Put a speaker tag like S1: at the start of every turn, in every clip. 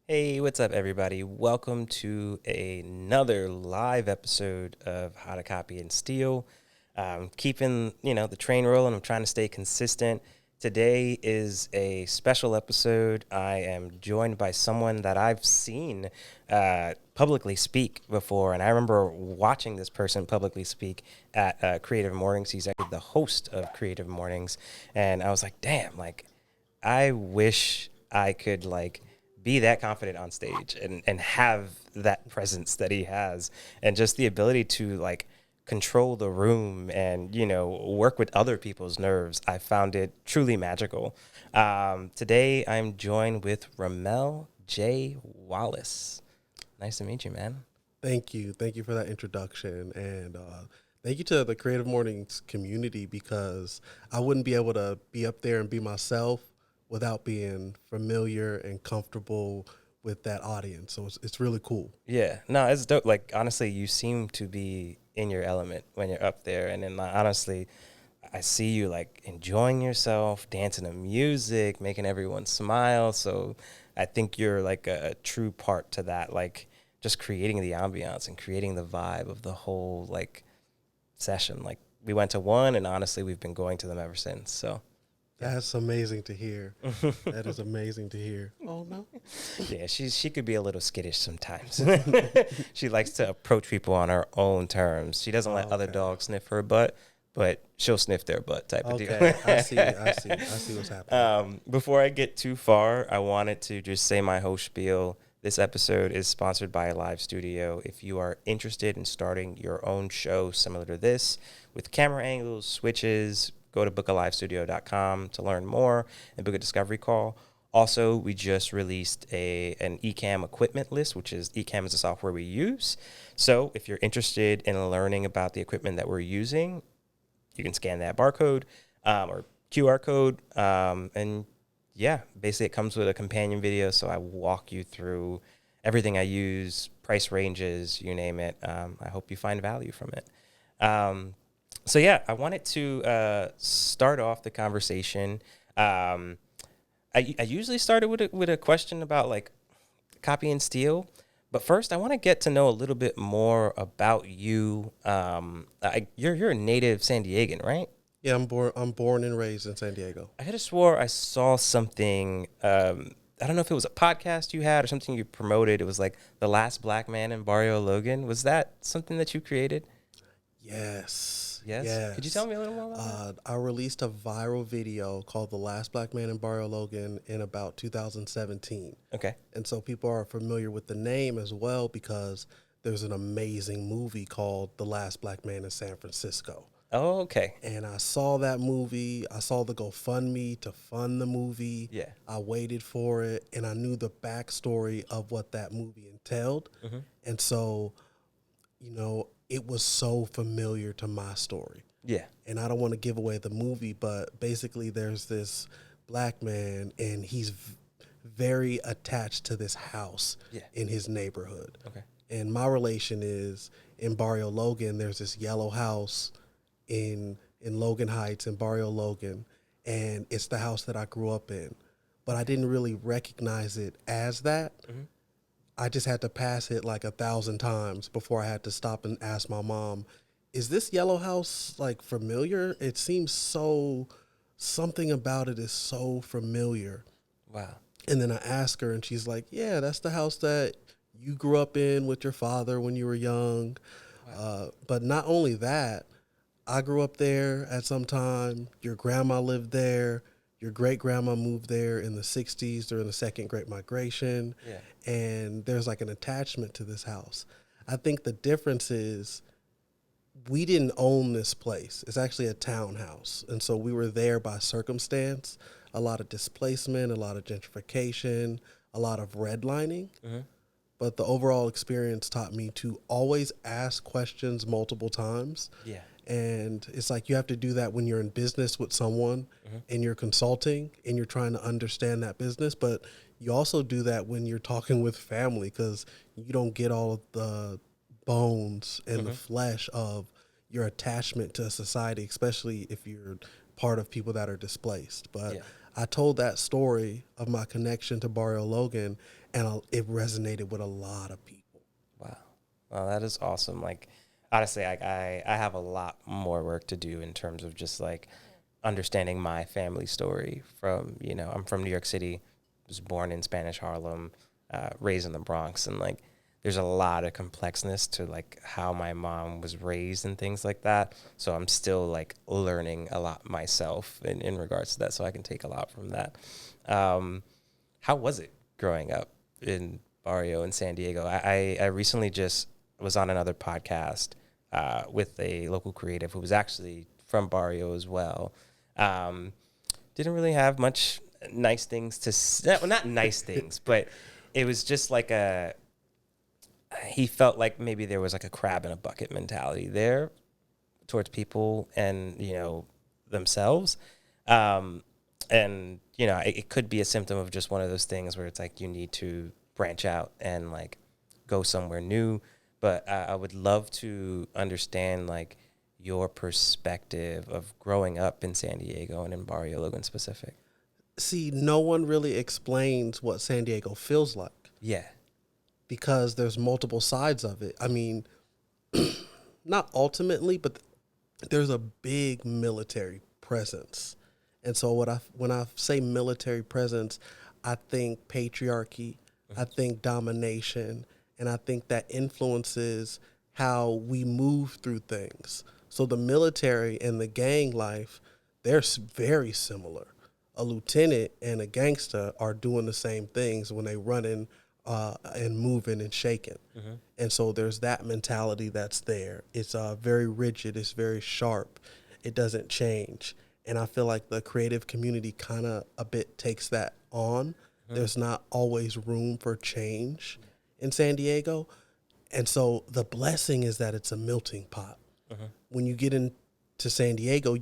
S1: Hey, what's up, everybody? Welcome to another live episode of How to Copy and Steal. Keeping, the train rolling. I'm trying to stay consistent. Today is a special episode. I am joined by someone that I've seen publicly speak before, and I remember watching this person publicly speak at Creative Mornings. He's actually the host of Creative Mornings, and I was like, damn, like, I wish I could be that confident on stage and have that presence that he has and just the ability to control the room and work with other people's nerves. I found it truly magical. Today I'm joined with Ramel J. Wallace. Nice to meet you, man.
S2: Thank you. Thank you for that introduction. And thank you to the Creative Mornings community because I wouldn't be able to be up there and be myself without being familiar and comfortable with that audience. So it's really cool.
S1: Yeah, no, it's dope. Like, honestly, you seem to be in your element when you're up there. And then, honestly, I see you enjoying yourself, dancing to music, making everyone smile. So I think you're a true part to that, just creating the ambiance and creating the vibe of the whole session. Like, we went to one, and honestly, we've been going to them ever since. So
S2: That's amazing to hear. That is amazing to hear. Oh, no.
S1: yeah, she could be a little skittish sometimes. She likes to approach people on her own terms. She doesn't let other dogs sniff her butt, but she'll sniff their butt type of deal.
S2: Okay, I see what's happening.
S1: Before I get too far, I wanted to just say my host spiel. This episode is sponsored by a live studio. If you are interested in starting your own show similar to this with camera angles, switches, go to bookalivestudio.com to learn more and book a discovery call. Also, we just released an Ecamm equipment list, which is Ecamm is the software we use. So if you're interested in learning about the equipment that we're using, you can scan that barcode or QR code. And yeah, basically it comes with a companion video. So I walk you through everything I use, price ranges, you name it. I hope you find value from it. So yeah, I wanted to start off the conversation. I usually started with a question about copy and steal, but first I want to get to know a little bit more about you. You're a native San Diegan, right?
S2: Yeah, I'm born and raised in San Diego.
S1: I could have swore I saw something. I don't know if it was a podcast you had or something you promoted. It was the last black man in Barrio Logan. Was that something that you created?
S2: Yes.
S1: Yes.
S2: Yes.
S1: Could you tell me a little more about that?
S2: I released a viral video called The Last Black Man in Barrio Logan in about 2017.
S1: Okay.
S2: And so people are familiar with the name as well because there's an amazing movie called The Last Black Man in San Francisco.
S1: Oh, okay.
S2: And I saw that movie. I saw the GoFundMe to fund the movie.
S1: Yeah.
S2: I waited for it, and I knew the backstory of what that movie entailed.
S1: Mm-hmm.
S2: And so, it was so familiar to my story.
S1: Yeah.
S2: And I don't want to give away the movie, but basically there's this black man, and he's very attached to this house in his neighborhood.
S1: Okay.
S2: And my relation is in Barrio Logan, there's this yellow house in Logan Heights in Barrio Logan, and it's the house that I grew up in. But I didn't really recognize it as that. Mm-hmm. I just had to pass it 1,000 times before I had to stop and ask my mom, is this yellow house familiar? It seems something about it is so familiar.
S1: Wow.
S2: And then I asked her, and she's like, yeah, that's the house that you grew up in with your father when you were young. Wow. But not only that, I grew up there at some time. Your grandma lived there. Your great-grandma moved there in the 60s during the Second Great Migration.
S1: Yeah.
S2: And there's an attachment to this house. I think the difference is we didn't own this place. It's actually a townhouse. And so we were there by circumstance, a lot of displacement, a lot of gentrification, a lot of redlining. Mm-hmm. But the overall experience taught me to always ask questions multiple times.
S1: Yeah.
S2: And it's you have to do that when you're in business with someone and you're consulting and you're trying to understand that business. But you also do that when you're talking with family because you don't get all of the bones and the flesh of your attachment to society, especially if you're part of people that are displaced. But I told that story of my connection to Barrio Logan, and it resonated with a lot of people.
S1: Wow. Well, that is awesome. Like, honestly, I have a lot more work to do in terms of just like understanding my family story from, I'm from New York City, was born in Spanish Harlem, raised in the Bronx. And like, there's a lot of complexness to like how my mom was raised and things like that. So I'm still like learning a lot myself in regards to that. So I can take a lot from that. How was it growing up in Barrio in San Diego? I recently just was on another podcast with a local creative who was actually from Barrio as well. Didn't really have much nice things to say. Well, not nice things, but it was just like he felt like maybe there was like a crab in a bucket mentality there towards people and, themselves. And, it could be a symptom of just one of those things where it's like you need to branch out and like go somewhere new. But I would love to understand like your perspective of growing up in San Diego and in Barrio Logan specific.
S2: See, no one really explains what San Diego feels like
S1: Yeah.
S2: because there's multiple sides of it. I mean, not ultimately, but there's a big military presence. And so when I say military presence, I think patriarchy, I think domination, and I think that influences how we move through things. So the military and the gang life, they're very similar. A lieutenant and a gangster are doing the same things when they running and moving and shaking. Mm-hmm. And so there's that mentality that's there. It's very rigid. It's very sharp. It doesn't change. And I feel like the creative community kind of a bit takes that on. Mm-hmm. There's not always room for change in San Diego. And so the blessing is that it's a melting pot. Mm-hmm. When you get into San Diego,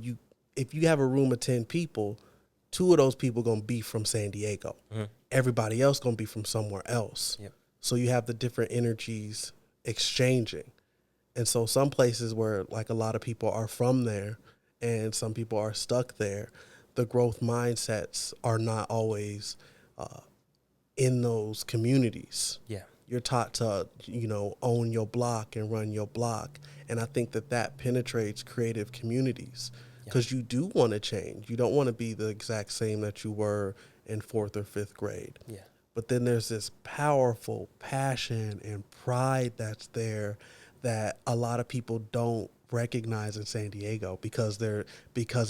S2: if you have a room of 10 people, 2 of those people going to be from San Diego. Mm-hmm. Everybody else going to be from somewhere else. Yep. So you have the different energies exchanging. And so some places where like a lot of people are from there and some people are stuck there, the growth mindsets are not always in those communities. Yeah. You're taught to, own your block and run your block. And I think that penetrates creative communities because you do want to change. You don't want to be the exact same that you were in 4th or 5th grade. Yeah. But then there's this powerful passion and pride that's there that a lot of people don't recognize in San Diego because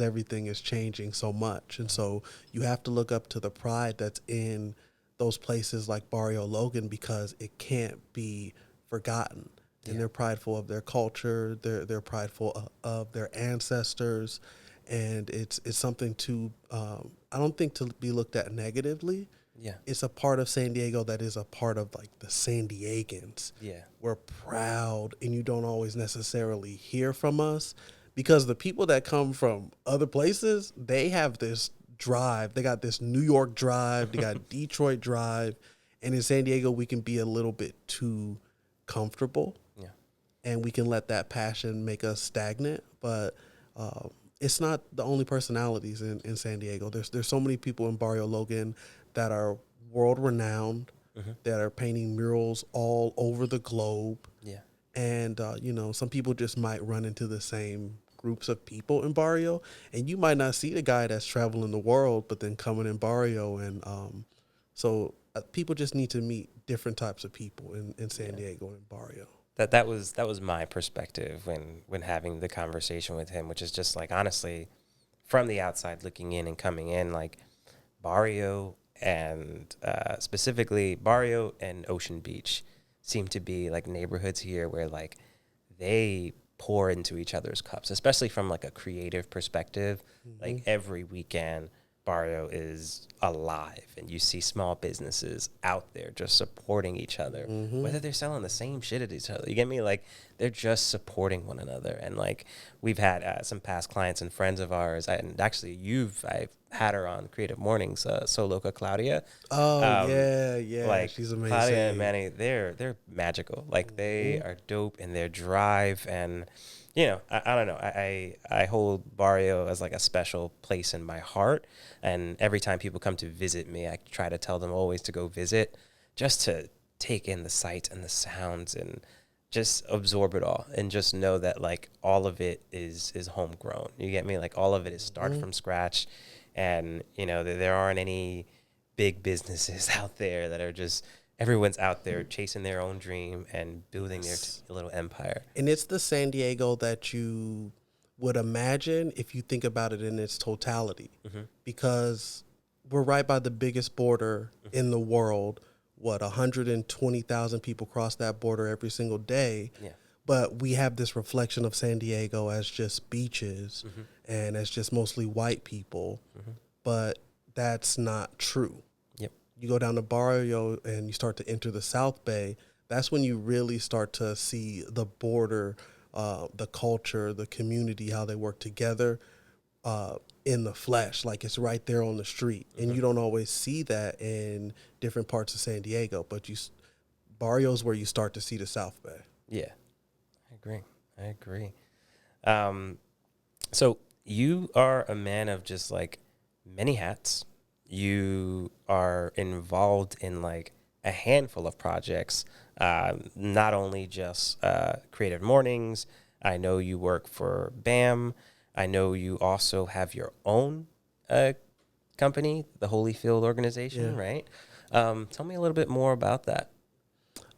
S2: everything is changing so much. And so you have to look up to the pride that's in those places like Barrio Logan because it can't be forgotten. Yeah. And they're prideful of their culture. They're prideful of their ancestors. And it's something to, I don't think to be looked at negatively. Yeah. It's a part of San Diego that is a part of like the San Diegans. Yeah. We're proud, and you don't always necessarily hear from us because the people that come from other places, they have this drive. They got this New York drive. They got Detroit drive. And in San Diego, we can be a little bit too comfortable. Yeah. And we can let that passion make us stagnant. But it's not the only personalities in San Diego. There's so many people in Barrio Logan that are world-renowned, that are painting murals all over the globe. Yeah. And, some people just might run into the same groups of people in Barrio, and you might not see the guy that's traveling the world, but then coming in Barrio. And so people just need to meet different types of people in San Diego and Barrio.
S1: That was my perspective when having the conversation with him, which is just like, honestly, from the outside looking in and coming in, like Barrio and specifically Barrio and Ocean Beach seem to be like neighborhoods here where like they pour into each other's cups, especially from like a creative perspective. Mm-hmm. Like every weekend Barrio is alive and you see small businesses out there just supporting each other, whether they're selling the same shit at each other. You get me? Like they're just supporting one another. And like we've had some past clients and friends of ours, and actually I've had her on Creative Mornings, Soloka Claudia.
S2: Oh
S1: Um,
S2: yeah, yeah,
S1: like
S2: she's
S1: Claudia and
S2: amazing.
S1: Manny, they're magical. Like they
S2: Mhm.
S1: are dope in their drive, and you know, I don't know. I hold Barrio as like a special place in my heart, and every time people come to visit me, I try to tell them always to go visit, just to take in the sights and the sounds and just absorb it all, and just know that like all of it is homegrown. You get me? Like all of it is started
S2: Mhm.
S1: from scratch, and you know there aren't any big businesses out there that are just everyone's out there chasing their own dream and building their
S2: Yes.
S1: little empire.
S2: And it's the San Diego that you would imagine if you think about it in its totality,
S1: Hmm.
S2: because we're right by the biggest border in the world. What, 120,000 people cross that border every single day.
S1: Yeah.
S2: But we have this reflection of San Diego as just beaches
S1: Hmm.
S2: and as just mostly white people. But that's not true.
S1: Yep.
S2: You go down to Barrio and you start to enter the South Bay, that's when you really start to see the border, the culture, the community, how they work together in the flesh. Like it's right there on the street, and
S1: Hmm.
S2: you don't always see that in different parts of San Diego. But Barrio's where you start to see the South Bay.
S1: Yeah, I agree. I agree. Um, so you are a man of just like many hats. You are involved in like a handful of projects, not only just Creative Mornings. I know you work for BAM. I know you also have your own company, the Holyfield
S2: Yeah.
S1: organization, right? Tell me a little bit more about that.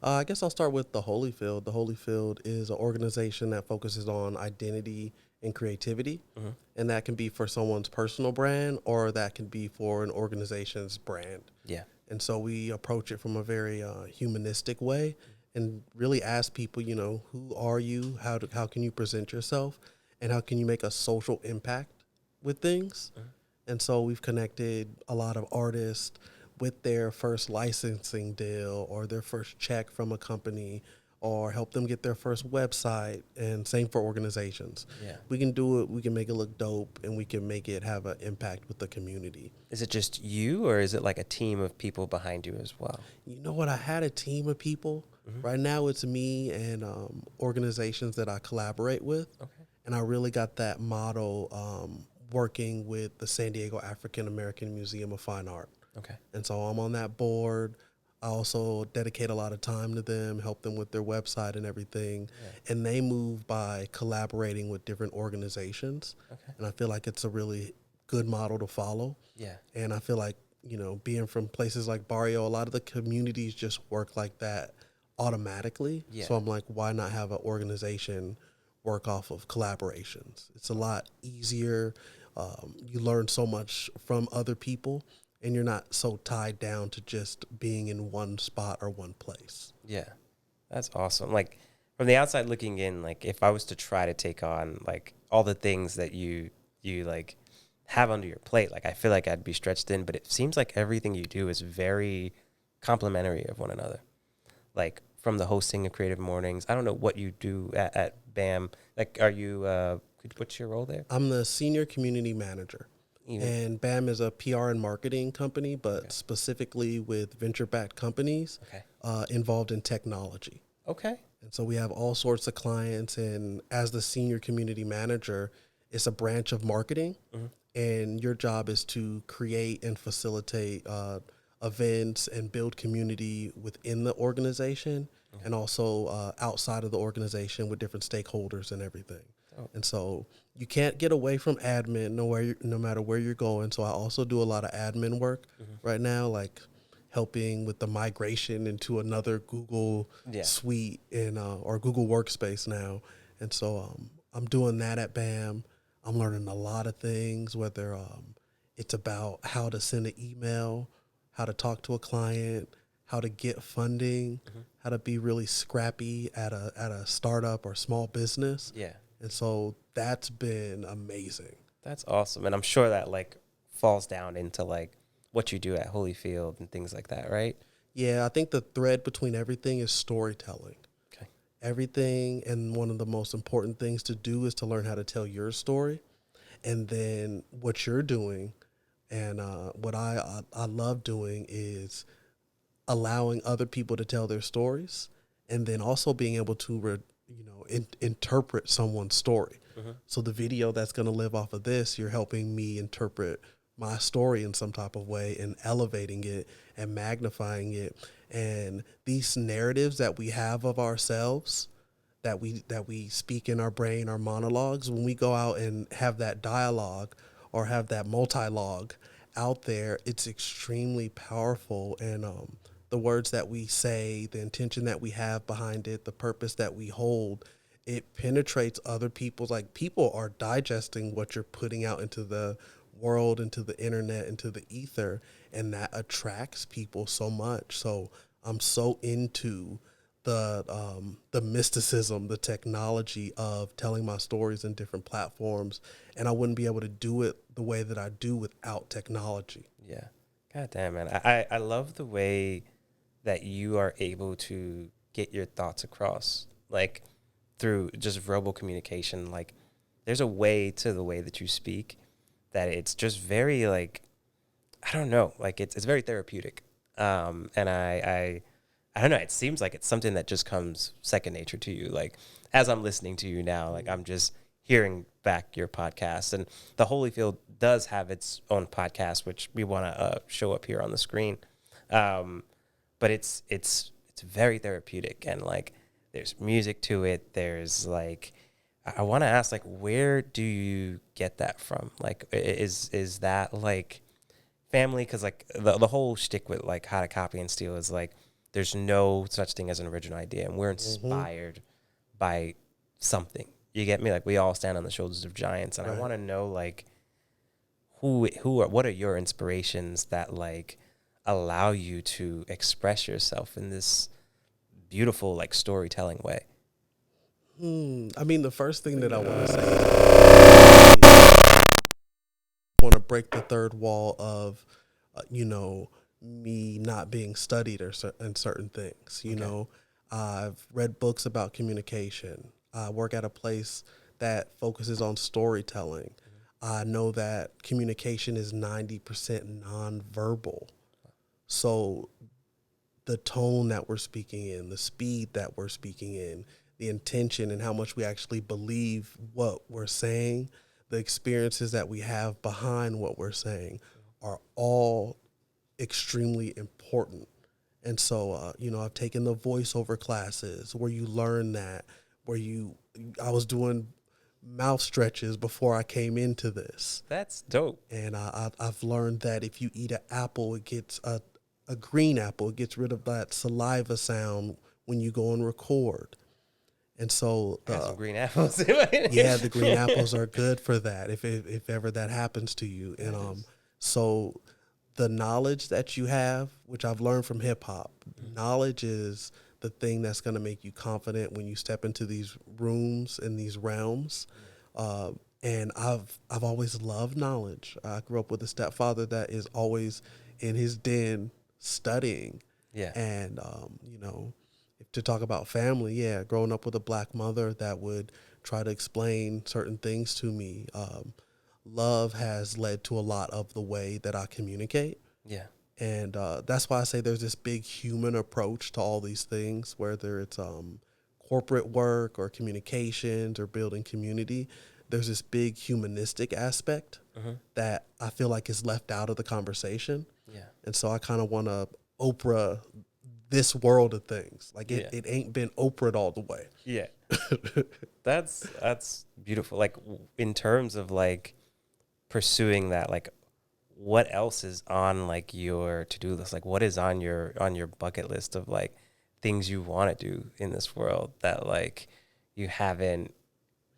S2: I guess I'll start with the Holyfield. The Holyfield is an organization that focuses on identity and creativity,
S1: Hmm.
S2: and that can be for someone's personal brand or that can be for an organization's brand.
S1: Yeah.
S2: And so we approach it from a very humanistic way and really ask people, who are you? How can you present yourself? And how can you make a social impact with things?
S1: Hmm.
S2: And so we've connected a lot of artists with their first licensing deal or their first check from a company or help them get their first website, and same for organizations.
S1: Yeah.
S2: We can do it, we can make it look dope, and we can make it have an impact with the community.
S1: Is it just you, or is it like a team of people behind you as well?
S2: You know what? I had a team of people.
S1: Hmm.
S2: Right now, it's me and organizations that I collaborate with.
S1: Okay.
S2: And I really got that model working with the San Diego African American Museum of Fine Art.
S1: Okay.
S2: And so I'm on that board. I also dedicate a lot of time to them, help them with their website and everything.
S1: Yeah.
S2: And they move by collaborating with different organizations.
S1: Okay.
S2: And I feel like it's a really good model to follow.
S1: Yeah.
S2: And I feel like, being from places like Barrio, a lot of the communities just work like that automatically.
S1: Yeah.
S2: So I'm like, why not have an organization work off of collaborations? It's a lot easier. You learn so much from other people, and you're not so tied down to just being in one spot or one place.
S1: Yeah. That's awesome. Like from the outside looking in, like if I was to try to take on like all the things that you like have under your plate, like I feel like I'd be stretched in, but it seems like everything you do is very complementary of one another. Like from the hosting of Creative Mornings, I don't know what you do at BAM. Like, are you? What's your role there?
S2: I'm the senior community manager.
S1: Even
S2: And BAM is a PR and marketing company,
S1: okay,
S2: but specifically with venture backed companies
S1: okay,
S2: involved in technology.
S1: okay,
S2: And so we have all sorts of clients. And as the senior community manager, it's a branch of marketing.
S1: hmm,
S2: And your job is to create and facilitate events and build community within the organization
S1: okay.
S2: and also outside of the organization with different stakeholders and everything.
S1: Oh,
S2: And so you can't get away from admin no matter where you're going. So I also do a lot of admin work
S1: hmm,
S2: right now, like helping with the migration into another Google
S1: yeah,
S2: suite or Google Workspace now. And so I'm doing that at BAM. I'm learning a lot of things, whether it's about how to send an email, how to talk to a client, how to get funding,
S1: hmm,
S2: how to be really scrappy at a startup or small business.
S1: yeah.
S2: And so that's been amazing.
S1: That's awesome, and I'm sure that like falls down into like what you do at Holyfield and things like that, right?
S2: Yeah, I think the thread between everything is storytelling.
S1: Okay.
S2: everything, and one of the most important things to do is to learn how to tell your story. And then what you're doing, and what I love doing is allowing other people to tell their stories, and then also being able to interpret someone's story. So the video that's going to live off of this, you're helping me interpret my story in some type of way and elevating it and magnifying it. And these narratives that we have of ourselves, that we speak in our brain, our monologues, when we go out and have that dialogue or have that multi-log out there, it's extremely powerful. And the words that we say, the intention that we have behind it, the purpose that we hold, it penetrates other people's, like, people are digesting what you're putting out into the world, into the internet, into the ether, and that attracts people so much. So I'm so into the mysticism, the technology of telling my stories in different platforms, and I wouldn't be able to do it the way that I do without technology.
S1: Yeah. God damn, man. I love the way that you are able to get your thoughts across, like through just verbal communication. Like, there's a way to the way that you speak that it's just very, like, I don't know, like it's very therapeutic. And I don't know, it seems like it's something that just comes second nature to you. Like, as I'm listening to you now, like, I'm just hearing back your podcast. And the Holyfield does have its own podcast, which we want to show up here on the screen. But it's very therapeutic, and like there's music to it. There's like, I want to ask, like, where do you get that from? Like, is that like family? Because like the whole shtick with like How to Copy and Steal is like there's no such thing as an original idea, and we're inspired by something. You get me? Like, we all stand on the shoulders of giants, and I want to know, like, what are your inspirations that like allow you to express yourself in this beautiful, like, storytelling way?
S2: I mean, the first thing that I want to say is I want to break the third wall of, me not being studied in certain things. I've read books about communication. I work at a place that focuses on storytelling. I know that communication is 90% nonverbal. So the tone that we're speaking in, the speed that we're speaking in, the intention and how much we actually believe what we're saying, the experiences that we have behind what we're saying are all extremely important. And so, I've taken the voiceover classes where you learn that, I was doing mouth stretches before I came into this.
S1: That's dope.
S2: And I've learned that if you eat an apple, it gets a green apple. It gets rid of that saliva sound when you go and record. And so
S1: Got some green apples.
S2: yeah, the green apples are good for that if ever that happens to you. And so the knowledge that you have, which I've learned from hip hop, knowledge is the thing that's going to make you confident when you step into these rooms and these realms. And I've always loved knowledge. I grew up with a stepfather that is always in his den studying.
S1: Yeah.
S2: And to talk about family, yeah, growing up with a black mother that would try to explain certain things to me. Love has led to a lot of the way that I communicate.
S1: Yeah.
S2: And that's why I say there's this big human approach to all these things, whether it's corporate work or communications or building community. There's this big humanistic aspect that I feel like is left out of the conversation.
S1: Yeah.
S2: And so I kind of want to Oprah this world of things. Like it ain't been Oprah'd all the way.
S1: Yeah. That's beautiful. Like, in terms of like pursuing that, like, what else is on like your to-do list? Like, what is on your bucket list of like things you want to do in this world that like you haven't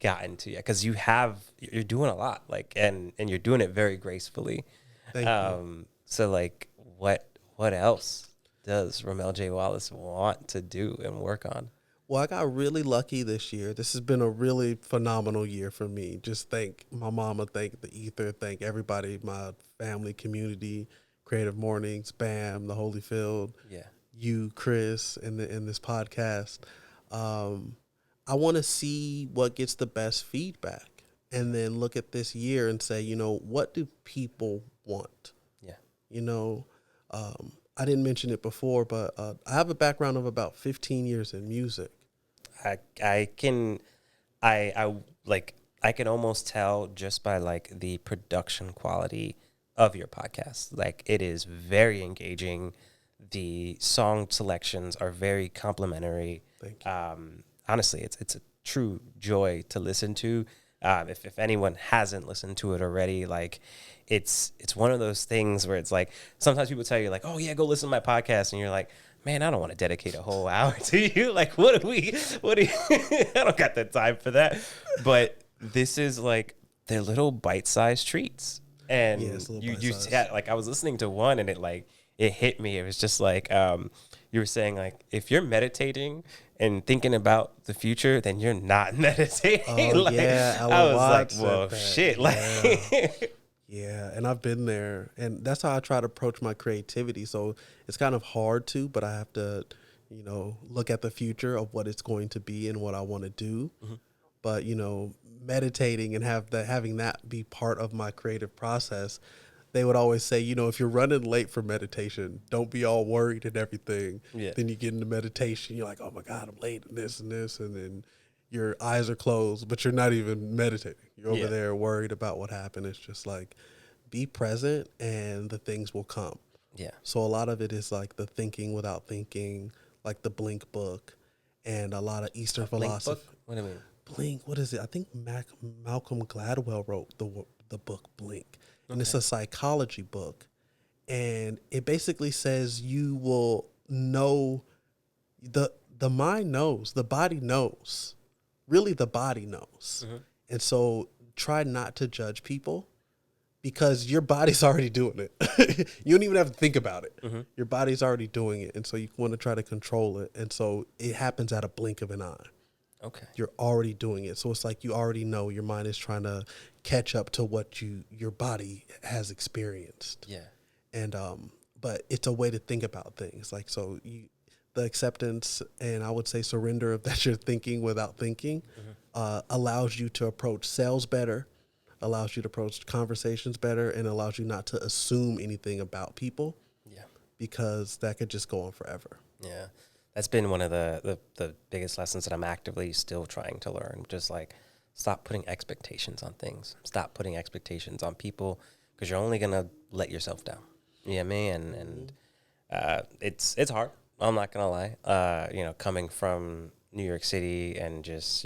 S1: gotten to yet? Because you're doing a lot, like, and you're doing it very gracefully.
S2: Thank you.
S1: So like, what else does Ramel J. Wallace want to do and work on?
S2: Well, I got really lucky this year. This has been a really phenomenal year for me. Just thank my mama, thank the ether, thank everybody, my family, community, Creative Mornings, BAM, the Holyfield,
S1: Yeah.
S2: you, Chris, in this podcast. I want to see what gets the best feedback, and then look at this year and say, what do people want?
S1: Yeah.
S2: I didn't mention it before, but I have a background of about 15 years in music.
S1: I can, I like, I can almost tell just by like the production quality of your podcast. Like, it is very engaging. The song selections are very complimentary.
S2: Thank you.
S1: Honestly, it's a true joy to listen to. If anyone hasn't listened to it already, like, it's one of those things where it's like, sometimes people tell you like, oh yeah, go listen to my podcast, and you're like, man, I don't want to dedicate a whole hour to you. Like, what do you, I don't got the time for that. But this is like, they're little bite-sized treats. And
S2: Yeah, it's a little
S1: you
S2: bite-sized.
S1: yeah, like, I was listening to one, and it hit me. It was just like, you were saying, like, if you're meditating and thinking about the future, then you're not meditating.
S2: Oh,
S1: Like,
S2: yeah,
S1: I
S2: Ella
S1: was like,
S2: Watts said
S1: whoa,
S2: that.
S1: shit.
S2: Yeah.
S1: Like,
S2: Yeah, and I've been there, and that's how I try to approach my creativity. So it's kind of hard to, but I have to, look at the future of what it's going to be and what I want to do. But meditating and having that be part of my creative process. They would always say, if you're running late for meditation, don't be all worried and everything.
S1: Yeah.
S2: Then you get into meditation, you're like, oh my God, I'm late and this, and then your eyes are closed, but you're not even meditating. You're over
S1: Yeah.
S2: there worried about what happened. It's just like, be present and the things will come.
S1: yeah.
S2: So a lot of it is like the thinking without thinking, like the Blink book, and a lot of Eastern
S1: Blink
S2: philosophy.
S1: book? What do you mean?
S2: Blink, what is it? I think Malcolm Gladwell wrote the book Blink, and it's a psychology book, and it basically says you will know the mind knows, the body knows, really the body knows, and so try not to judge people because your body's already doing it. You don't even have to think about it. Your body's already doing it, and so you want to try to control it, and so it happens at a blink of an eye.
S1: Okay.
S2: You're already doing it. So it's like you already know your mind is trying to catch up to what your body has experienced.
S1: Yeah.
S2: And but it's a way to think about things. Like the acceptance and I would say surrender of that you're thinking without thinking allows you to approach sales better, allows you to approach conversations better, and allows you not to assume anything about people.
S1: Yeah.
S2: Because that could just go on forever.
S1: Yeah. That's been one of the biggest lessons that I'm actively still trying to learn. Just like, stop putting expectations on things. Stop putting expectations on people, because you're only going to let yourself down. You know what I mean? And it's hard. I'm not going to lie. Coming from New York City and just,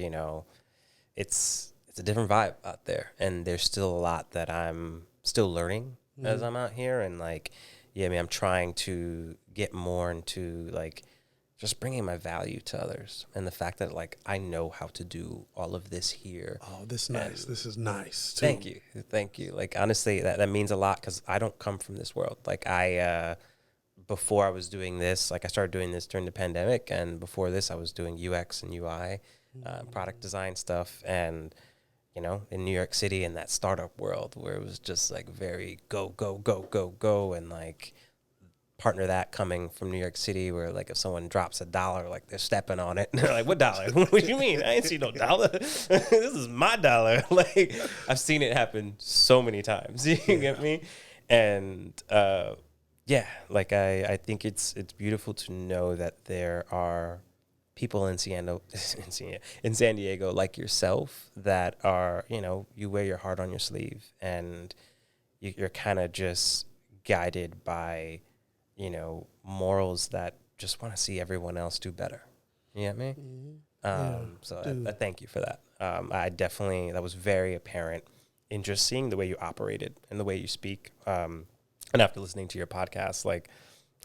S1: it's a different vibe out there. And there's still a lot that I'm still learning as I'm out here. And like, I'm trying to get more into like, just bringing my value to others, and the fact that like I know how to do all of this here.
S2: Oh, this nice. This is nice too.
S1: Thank you. Like, honestly, that means a lot, because I don't come from this world. Like, before I was doing this, like I started doing this during the pandemic, and before this I was doing UX and UI, product design stuff, and in New York City, in that startup world where it was just like very go, and like, partner that coming from New York City, where like if someone drops $1, like they're stepping on it. They're like, what dollar? What do you mean? I ain't see no dollar. This is my dollar. Like, I've seen it happen so many times. You get me? And like I think it's beautiful to know that there are people in San Diego like yourself that are, you wear your heart on your sleeve, and you're kind of just guided by morals that just want to see everyone else do better. You get me? So I thank you for that. I definitely, that was very apparent in just seeing the way you operated and the way you speak. And after listening to your podcast, like,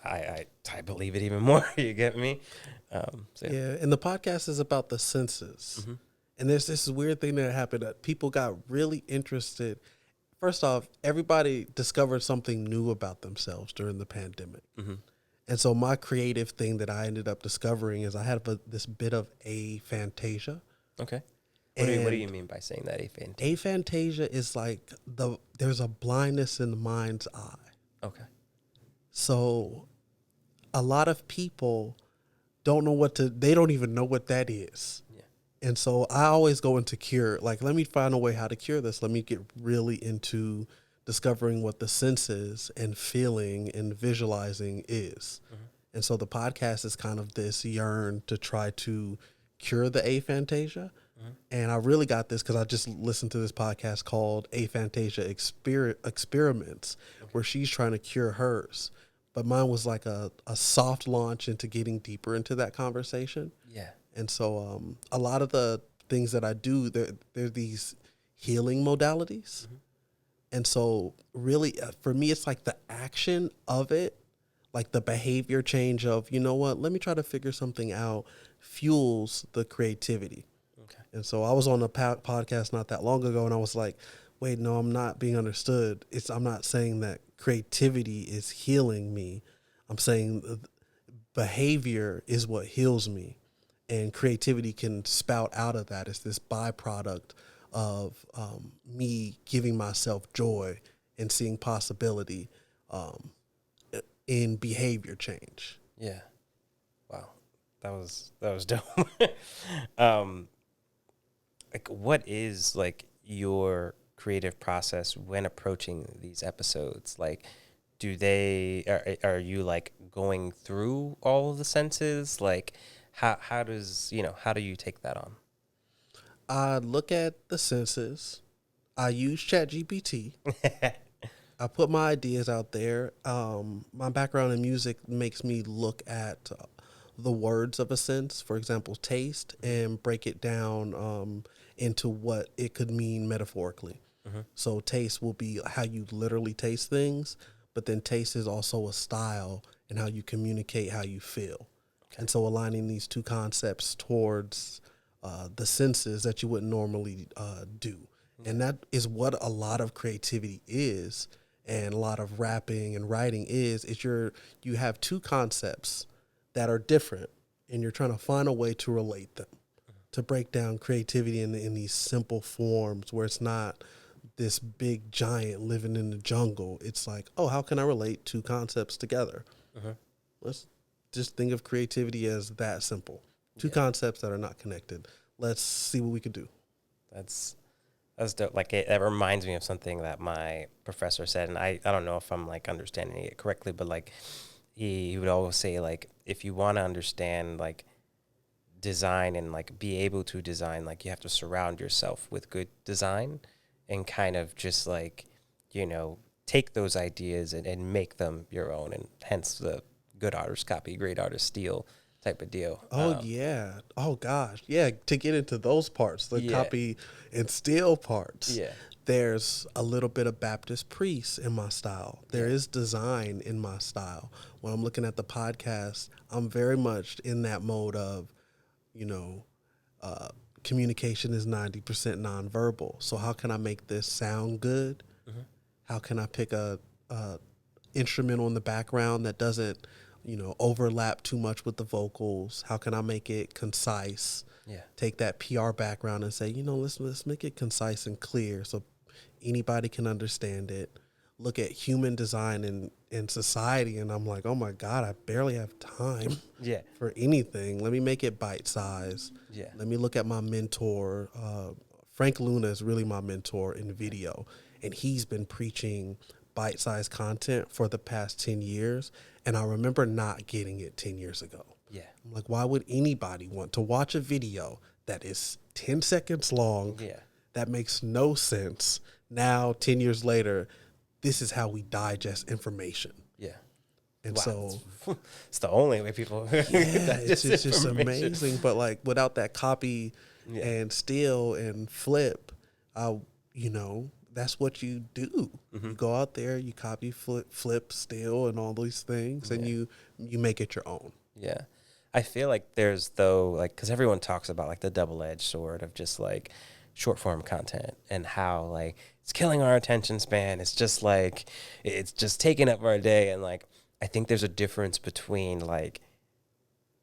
S1: I believe it even more. You get me?
S2: And the podcast is about the senses. And there's this weird thing that happened that people got really interested. First off, everybody discovered something new about themselves during the pandemic. And so my creative thing that I ended up discovering is I had this bit of aphantasia.
S1: Okay. What do you mean by saying that, aphantasia?
S2: Aphantasia is like there's a blindness in the mind's eye.
S1: Okay.
S2: So a lot of people don't know they don't even know what that is.
S1: Yeah.
S2: And so I always go into cure, like, let me find a way how to cure this. Let me get really into discovering what the senses and feeling and visualizing is. And so the podcast is kind of this yearn to try to cure the aphantasia. And I really got this because I just listened to this podcast called Aphantasia Experiments, where she's trying to cure hers. But mine was like a soft launch into getting deeper into that conversation.
S1: Yeah.
S2: And so a lot of the things that I do, they're these healing modalities. And so really, for me, it's like the action of it, like the behavior change of, you know what, let me try to figure something out, fuels the creativity.
S1: Okay.
S2: And so I was on a podcast not that long ago, and I was like, wait, no, I'm not being understood. I'm not saying that creativity is healing me. I'm saying behavior is what heals me. And creativity can spout out of that. It's this byproduct of me giving myself joy and seeing possibility in behavior change.
S1: Yeah. Wow. That was dope. Like, what is like your creative process when approaching these episodes? Like, are you like going through all of the senses? Like, how do you take that on?
S2: I look at the senses. I use ChatGPT. I put my ideas out there. My background in music makes me look at the words of a sense, for example, taste, and break it down into what it could mean metaphorically. So taste will be how you literally taste things, but then taste is also a style and how you communicate how you feel. Okay. And so aligning these two concepts towards the senses that you wouldn't normally do. And that is what a lot of creativity is, and a lot of rapping and writing is you have two concepts that are different, and you're trying to find a way to relate them, to break down creativity in these simple forms where it's not this big giant living in the jungle. It's like, oh, how can I relate two concepts together? Let's just think of creativity as that simple. Two concepts that are not connected. Let's see what we could do.
S1: That's dope. Like, that reminds me of something that my professor said, and I don't know if I'm like understanding it correctly, but like he would always say, like, if you want to understand like design and like be able to design, like, you have to surround yourself with good design and kind of just like, take those ideas and make them your own, and hence the good artists copy, great artists steal type of deal.
S2: Oh, yeah. Oh, gosh. Yeah, to get into those parts, the copy and steal parts.
S1: Yeah.
S2: There's a little bit of Baptist priest in my style. There is design in my style. When I'm looking at the podcast, I'm very much in that mode of, communication is 90% nonverbal. So how can I make this sound good? How can I pick a instrumental in the background that doesn't, overlap too much with the vocals? How can I make it concise?
S1: Yeah.
S2: Take that PR background and say, let's make it concise and clear so anybody can understand it. Look at human design in society, and I'm like, oh my God, I barely have time for anything. Let me make it bite size.
S1: Yeah.
S2: Let me look at my mentor. Frank Luna is really my mentor in video, and he's been preaching bite-sized content for the past 10 years, and I remember not getting it 10 years ago.
S1: Yeah.
S2: I'm like, why would anybody want to watch a video that is 10 seconds long?
S1: Yeah.
S2: That makes no sense. Now, 10 years later, this is how we digest information.
S1: Yeah.
S2: And so
S1: it's the only way people
S2: it's just amazing. But like, without that copy and steal and flip, that's what you do. You go out there, you copy, flip, steal, and all these things, and you make it your own.
S1: Yeah. I feel like there's, though, like, because everyone talks about like the double-edged sword of just like short form content and how like it's killing our attention span. It's just like, it's just taking up our day. And like, I think there's a difference between like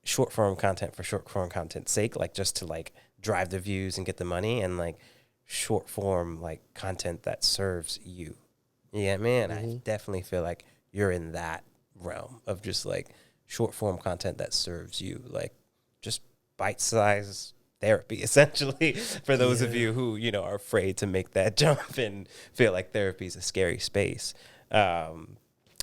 S1: short form content for short form content's sake, like just to like drive the views and get the money, and like short form like content that serves you. Yeah, man. I definitely feel like you're in that realm of just like short form content that serves you, like just bite size therapy, essentially, for those of you who, you know, are afraid to make that jump and feel like therapy is a scary space.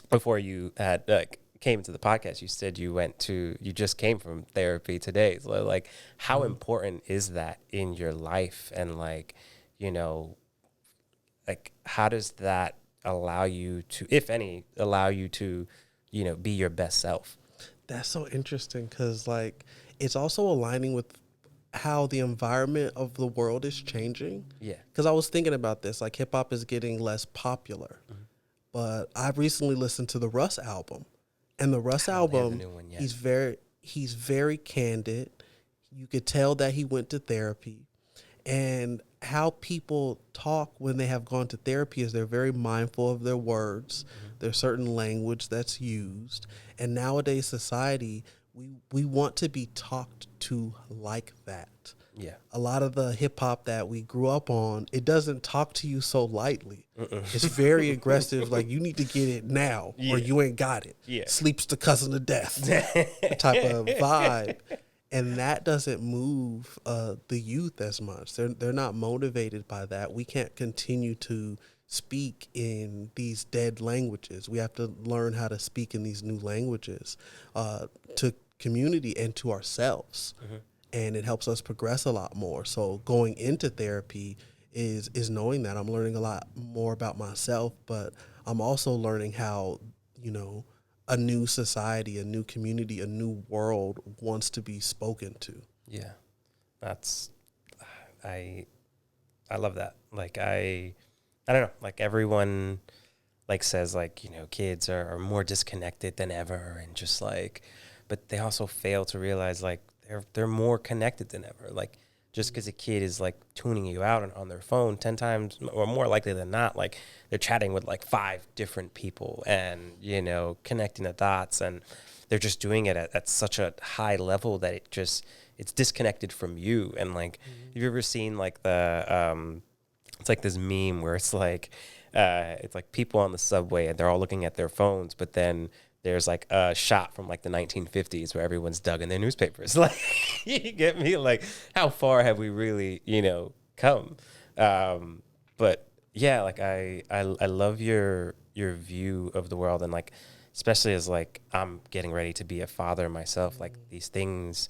S1: Before you had came into the podcast, you said you just came from therapy today. So like, how important is that in your life? And like, you know, like, how does that allow you to, if any, allow you to, you know, be your best self?
S2: That's so interesting because, like, it's also aligning with how the environment of the world is changing.
S1: Yeah.
S2: Because I was thinking about this, like, hip hop is getting less popular. But I recently listened to the Russ album. And the Russ album,
S1: the new one yet.
S2: he's very candid. You could tell that he went to therapy. And how people talk when they have gone to therapy is they're very mindful of their words. There's certain language that's used. And nowadays society, we want to be talked to like that.
S1: Yeah.
S2: A lot of the hip hop that we grew up on, it doesn't talk to you so lightly. It's very aggressive. Like, you need to get it now or you ain't got it.
S1: Yeah.
S2: Sleep's the cousin of death type of vibe. And that doesn't move the youth as much. They're not motivated by that. We can't continue to speak in these dead languages. We have to learn how to speak in these new languages to community and to ourselves. And it helps us progress a lot more. So going into therapy is knowing that I'm learning a lot more about myself, but I'm also learning how, you know, a new society, a new community, a new world wants to be spoken to.
S1: Yeah. I love that. Like, I don't know, like, everyone like says, like, you know, kids are more disconnected than ever, and just like, but they also fail to realize, like, they're more connected than ever. Like, just because a kid is like tuning you out on their phone 10 times or more likely than not, like, they're chatting with like 5 different people and, you know, connecting the dots, and they're just doing it at such a high level that it's disconnected from you. And like, have you ever seen like it's like this meme where it's like people on the subway and they're all looking at their phones, but then there's like a shot from like the 1950s where everyone's dug in their newspapers. Like, you get me? Like, how far have we really, you know, come? But yeah, like, I love your view of the world, and like, especially as like I'm getting ready to be a father myself, like, these things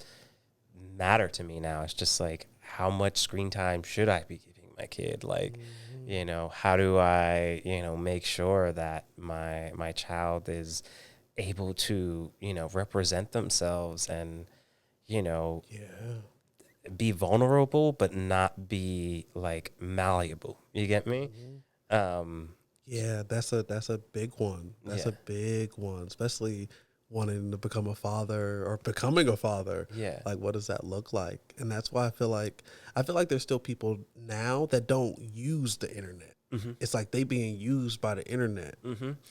S1: matter to me now. It's just like, how much screen time should I be giving my kid? Like, you know, how do I, you know, make sure that my child is able to, you know, represent themselves and, you know, be vulnerable, but not be like malleable. You get me?
S2: Yeah, that's a big one. That's a big one, especially wanting to become a father or becoming a father.
S1: Yeah.
S2: Like, what does that look like? And that's why I feel like there's still people now that don't use the internet. It's like they being used by the internet,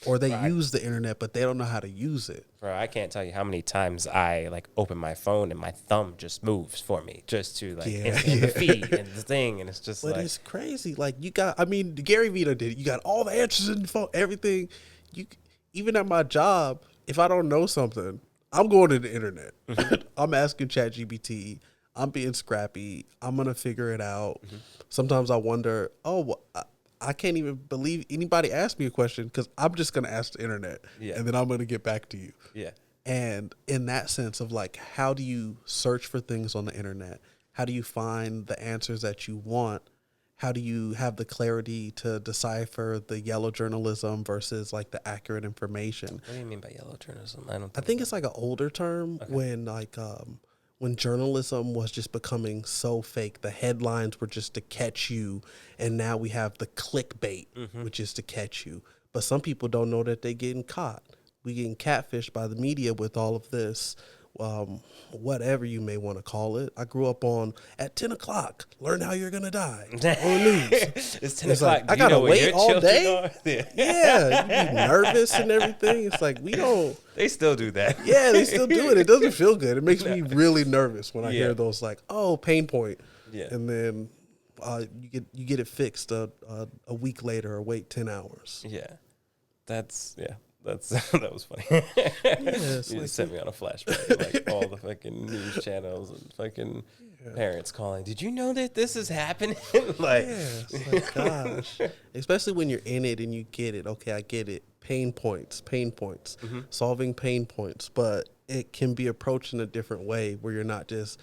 S2: or they use the internet, but they don't know how to use it.
S1: Bro, I can't tell you how many times I like open my phone and my thumb just moves for me just to like in the feed and the thing, and it's just
S2: But
S1: like,
S2: it's crazy. Like, you got, I mean, Gary Vee did it. You got all the answers in the phone, everything. Even at my job, if I don't know something, I'm going to the internet. I'm asking ChatGPT. I'm being scrappy. I'm gonna figure it out. Sometimes I wonder, I can't even believe anybody asked me a question, because I'm just going to ask the internet and then I'm going to get back to you.
S1: yeah.
S2: And in that sense of like, how do you search for things on the internet? How do you find the answers that you want? How do you have the clarity to decipher the yellow journalism versus like the accurate information?
S1: What do you mean by yellow journalism?
S2: I think it's like an older term when like, when journalism was just becoming so fake. The headlines were just to catch you, and now we have the clickbait, which is to catch you. But some people don't know that they're getting caught. We getting catfished by the media with all of this, whatever you may want to call it. I grew up on, at 10 o'clock, learn how you're going to die on the news.
S1: It's 10 o'clock.
S2: Like, I got to wait all day? Yeah, you be nervous and everything. It's like, we don't.
S1: They still do that.
S2: Yeah, they still do it. It doesn't feel good. It makes me really nervous when I hear those like, oh, pain point.
S1: Yeah.
S2: And then you get it fixed a week later, or wait 10 hours.
S1: Yeah. That's That was funny.
S2: it's
S1: You
S2: like
S1: just sent me on a flashback, like all the fucking news channels and fucking parents calling. Did you know that this is happening? Like,
S2: it's like, gosh, especially when you're in it and you get it. Okay, I get it. Pain points, solving pain points, but it can be approached in a different way where you're not just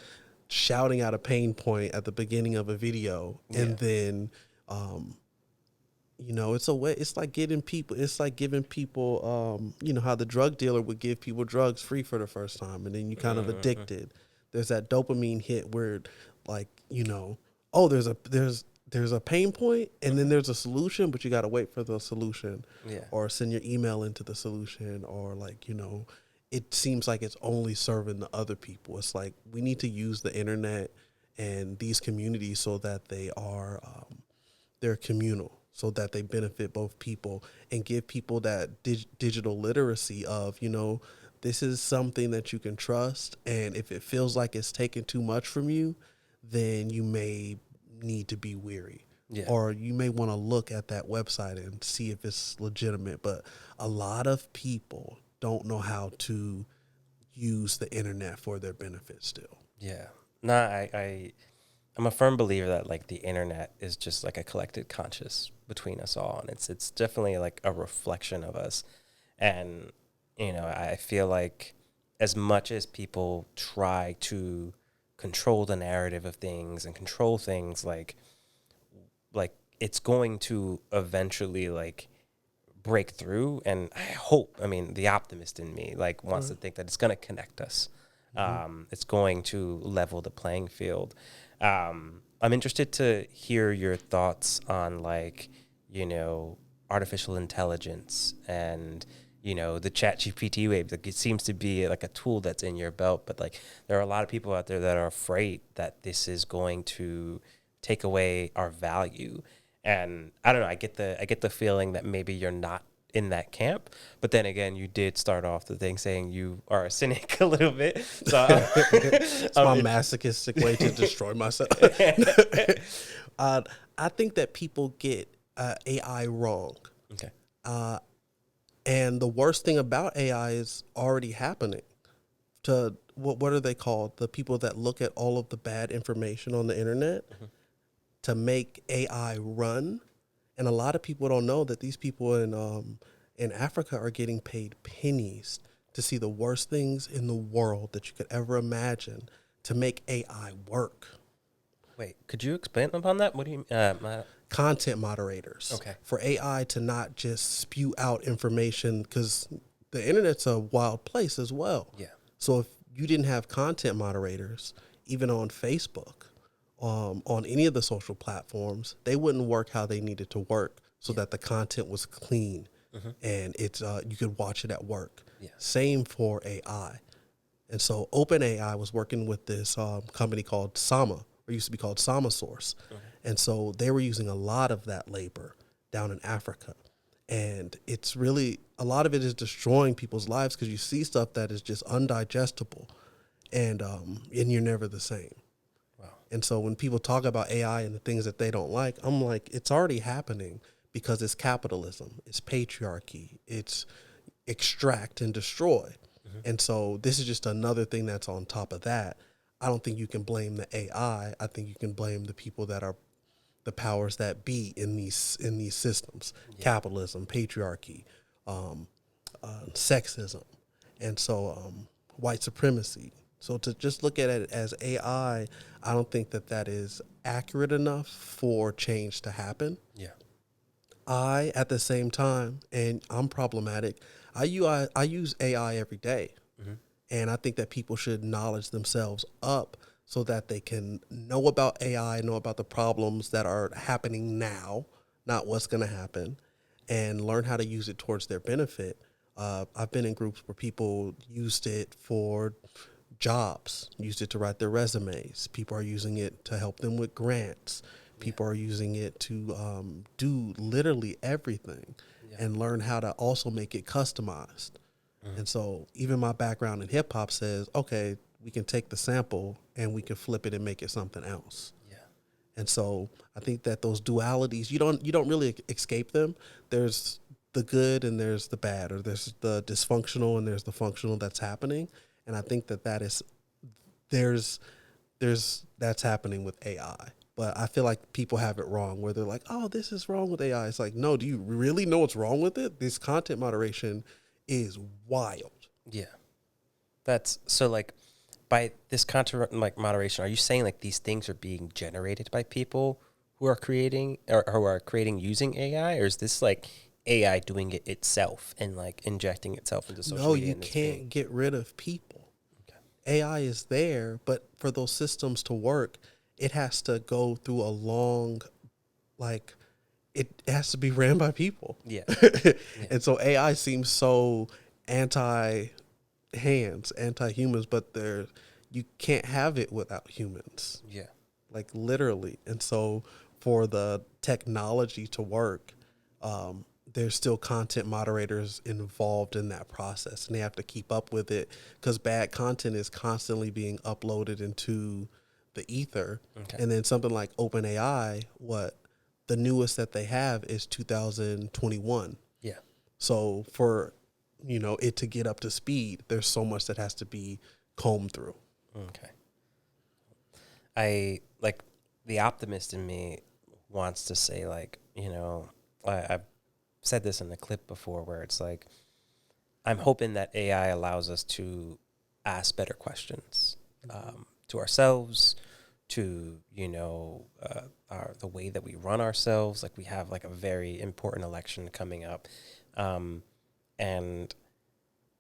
S2: shouting out a pain point at the beginning of a video and then it's a way. It's like getting people. It's like giving people. How the drug dealer would give people drugs free for the first time, and then you kind of addicted. There's that dopamine hit where, like, oh, there's a pain point, and then there's a solution, but you got to wait for the solution, or send your email into the solution, or like it seems like it's only serving the other people. It's like we need to use the internet and these communities so that they are they're communal, so that they benefit both people and give people that digital literacy of, this is something that you can trust. And if it feels like it's taking too much from you, then you may need to be weary. Or you may want to look at that website and see if it's legitimate. But a lot of people don't know how to use the internet for their benefit still.
S1: Yeah. No, I'm a firm believer that like the internet is just like a collected conscious between us all, and it's definitely like a reflection of us. And I feel like as much as people try to control the narrative of things and control things, like it's going to eventually like break through. And I mean, the optimist in me like wants to think that it's going to connect us. It's going to level the playing field. I'm interested to hear your thoughts on like, artificial intelligence and, the ChatGPT wave. Like it seems to be like a tool that's in your belt, but like there are a lot of people out there that are afraid that this is going to take away our value. And I don't know, I get the feeling that maybe you're not in that camp, but then again, you did start off the thing saying you are a cynic a little bit. So
S2: it's my masochistic way to destroy myself. I think that people get AI wrong.
S1: Okay.
S2: And the worst thing about AI is already happening. To what are they called? The people that look at all of the bad information on the internet to make AI run. And a lot of people don't know that these people in Africa are getting paid pennies to see the worst things in the world that you could ever imagine to make AI work.
S1: Wait, could you expand upon that? What do you
S2: Content moderators.
S1: Okay.
S2: For AI to not just spew out information, because the internet's a wild place as well.
S1: Yeah.
S2: So if you didn't have content moderators, even on Facebook, on any of the social platforms, they wouldn't work how they needed to work so that the content was clean and it's you could watch it at work. Yeah. Same for AI. And so OpenAI was working with this company called Sama, or used to be called Sama Source. And so they were using a lot of that labor down in Africa. And it's really, a lot of it is destroying people's lives because you see stuff that is just undigestible and you're never the same. Wow. And so when people talk about AI and the things that they don't like, I'm like, it's already happening because it's capitalism, it's patriarchy, it's extract and destroy. And so this is just another thing that's on top of that. I don't think you can blame the AI. I think you can blame the people that are the powers that be in these systems, capitalism, patriarchy, sexism, and so white supremacy. So to just look at it as AI, I don't think that is accurate enough for change to happen. Yeah. At the same time, and I'm problematic, I use AI every day. And I think that people should knowledge themselves up so that they can know about AI, know about the problems that are happening now, not what's going to happen, and learn how to use it towards their benefit. I've been in groups where people used it for jobs, used it to write their resumes. People are using it to help them with grants. People are using it to do literally everything and learn how to also make it customized. And so even my background in hip hop says, okay, we can take the sample and we can flip it and make it something else. Yeah. And so I think that those dualities, you don't really escape them. There's the good and there's the bad, or there's the dysfunctional and there's the functional that's happening. And I think that is there's that's happening with AI. But I feel like people have it wrong where they're like, "Oh, this is wrong with AI." It's like, no, do you really know what's wrong with it? This content moderation is wild.
S1: Yeah. That's so like by this content like moderation, are you saying like these things are being generated by people who are creating or who are creating using AI, or is this like AI doing it itself and like injecting itself into social
S2: No,
S1: media
S2: you
S1: and it's being
S2: can't get rid of people.
S1: okay.
S2: AI is there, but for those systems to work, it has to go through a long, like, it has to be ran by people.
S1: Yeah. Yeah.
S2: And so AI seems so anti hands, anti humans, but you can't have it without humans,
S1: Yeah.
S2: like literally. And so for the technology to work, there's still content moderators involved in that process, and they have to keep up with it because bad content is constantly being uploaded into the ether.
S1: Okay.
S2: And then something like OpenAI, what the newest that they have is 2021.
S1: Yeah.
S2: So for it to get up to speed, there's so much that has to be combed through.
S1: Okay. I like the optimist in me wants to say like, I've said this in the clip before where it's like I'm hoping that AI allows us to ask better questions to ourselves, to the way that we run ourselves. Like we have like a very important election coming up, and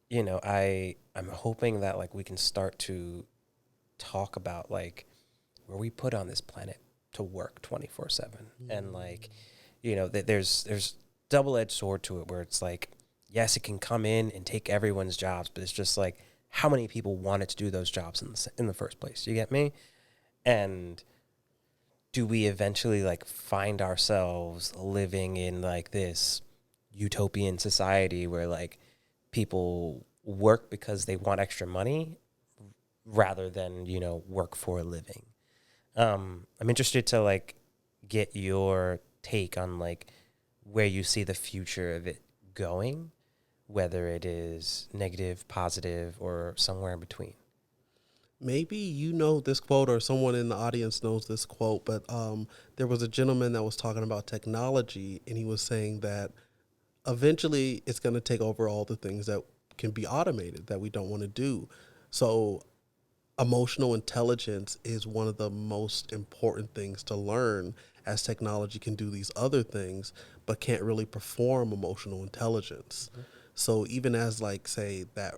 S1: I'm hoping that like we can start to talk about like where we put on this planet to work 24/7, and like there's double-edged sword to it where it's like yes, it can come in and take everyone's jobs, but it's just like how many people wanted to do those jobs in the first place? You get me? And do we eventually like find ourselves living in like this utopian society where like people work because they want extra money rather than, work for a living? I'm interested to like get your take on like where you see the future of it going, whether it is negative, positive, or somewhere in between.
S2: Maybe you know this quote, or someone in the audience knows this quote, but there was a gentleman that was talking about technology, and he was saying that eventually it's going to take over all the things that can be automated that we don't want to do. So emotional intelligence is one of the most important things to learn, as technology can do these other things but can't really perform emotional intelligence. Mm-hmm. So even as like say that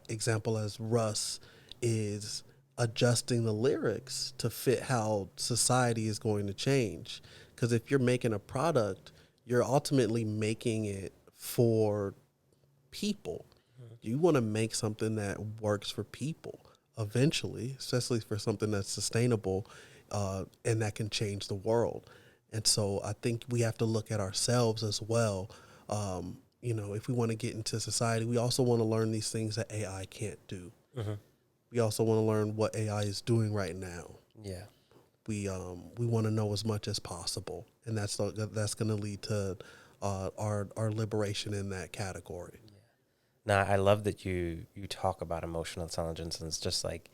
S2: example as Russ is adjusting the lyrics to fit how society is going to change, because if you're making a product, you're ultimately making it for people. Mm-hmm. You want to make something that works for people eventually, especially for something that's sustainable and that can change the world. And so I think we have to look at ourselves as well. If we want to get into society, we also want to learn these things that AI can't do. Mm-hmm. We also want to learn what AI is doing right now.
S1: Yeah.
S2: We want to know as much as possible, and that's going to lead to our liberation in that category.
S1: Yeah. Now, I love that you talk about emotional intelligence, and it's just like,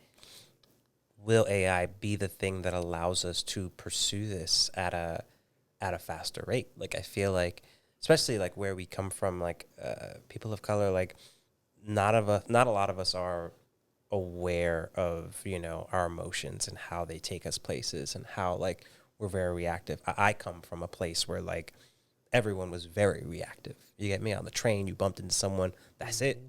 S1: will AI be the thing that allows us to pursue this at a faster rate? Like, I feel like, especially like where we come from, like people of color, like not a lot of us are aware of our emotions and how they take us places and how like we're very reactive. I come from a place where like everyone was very reactive. You get me? On the train, you bumped into someone, that's it.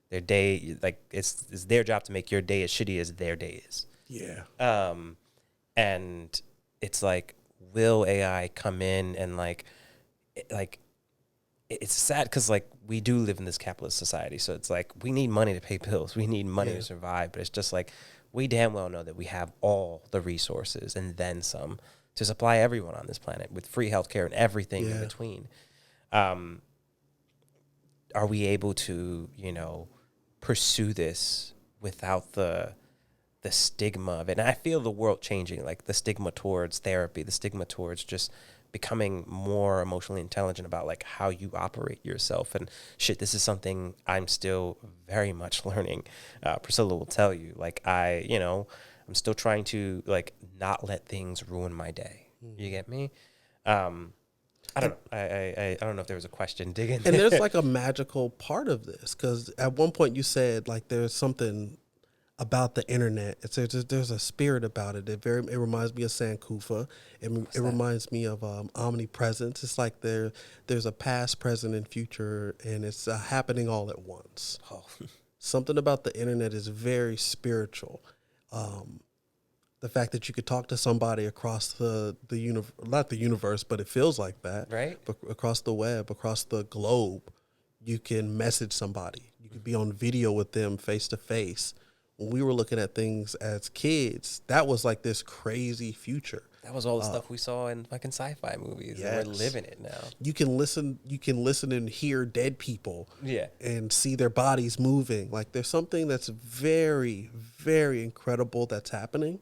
S1: Their day, like it's their job to make your day as shitty as their day is.
S2: Yeah.
S1: And it's like, will AI come in and like it's sad because like we do live in this capitalist society, so it's like we need money to pay bills, we need money to survive, but it's just like we damn well know that we have all the resources and then some to supply everyone on this planet with free healthcare and everything in between. Are we able to pursue this without the stigma of it? And I feel the world changing, like the stigma towards therapy, the stigma towards just becoming more emotionally intelligent about like how you operate yourself. And shit, this is something I'm still very much learning. Priscilla will tell you, like I'm still trying to like not let things ruin my day. You get me? I don't know. I don't know if there was a question. Dig in.
S2: And there's like a magical part of this, because at one point you said like there's something about the internet. There's a spirit about it. It reminds me of Sankofa. It reminds me of omnipresence. It's like there's a past, present, and future, and it's happening all at once.
S1: Oh.
S2: Something about the internet is very spiritual. The fact that you could talk to somebody across not the universe, but it feels like that,
S1: right?
S2: But across the web, across the globe, you can message somebody. You could be on video with them face to face. When we were looking at things as kids, that was like this crazy future.
S1: That was all the stuff we saw in fucking sci-fi movies. Yes. And we're living it now.
S2: You can listen and hear dead people.
S1: Yeah.
S2: And see their bodies moving. Like there's something that's very, very incredible that's happening.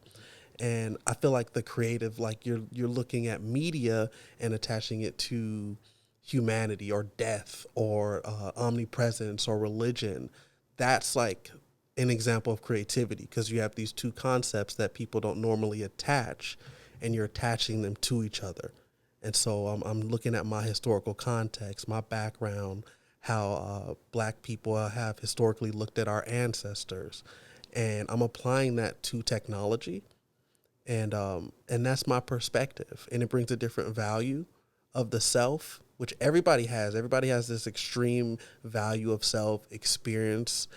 S2: And I feel like the creative, like you're looking at media and attaching it to humanity or death or omnipresence or religion. That's like an example of creativity, because you have these two concepts that people don't normally attach, and you're attaching them to each other. And so I'm looking at my historical context, my background, how Black people have historically looked at our ancestors, and I'm applying that to technology. And that's my perspective, and it brings a different value of the self, which everybody has. Everybody has this extreme value of self experience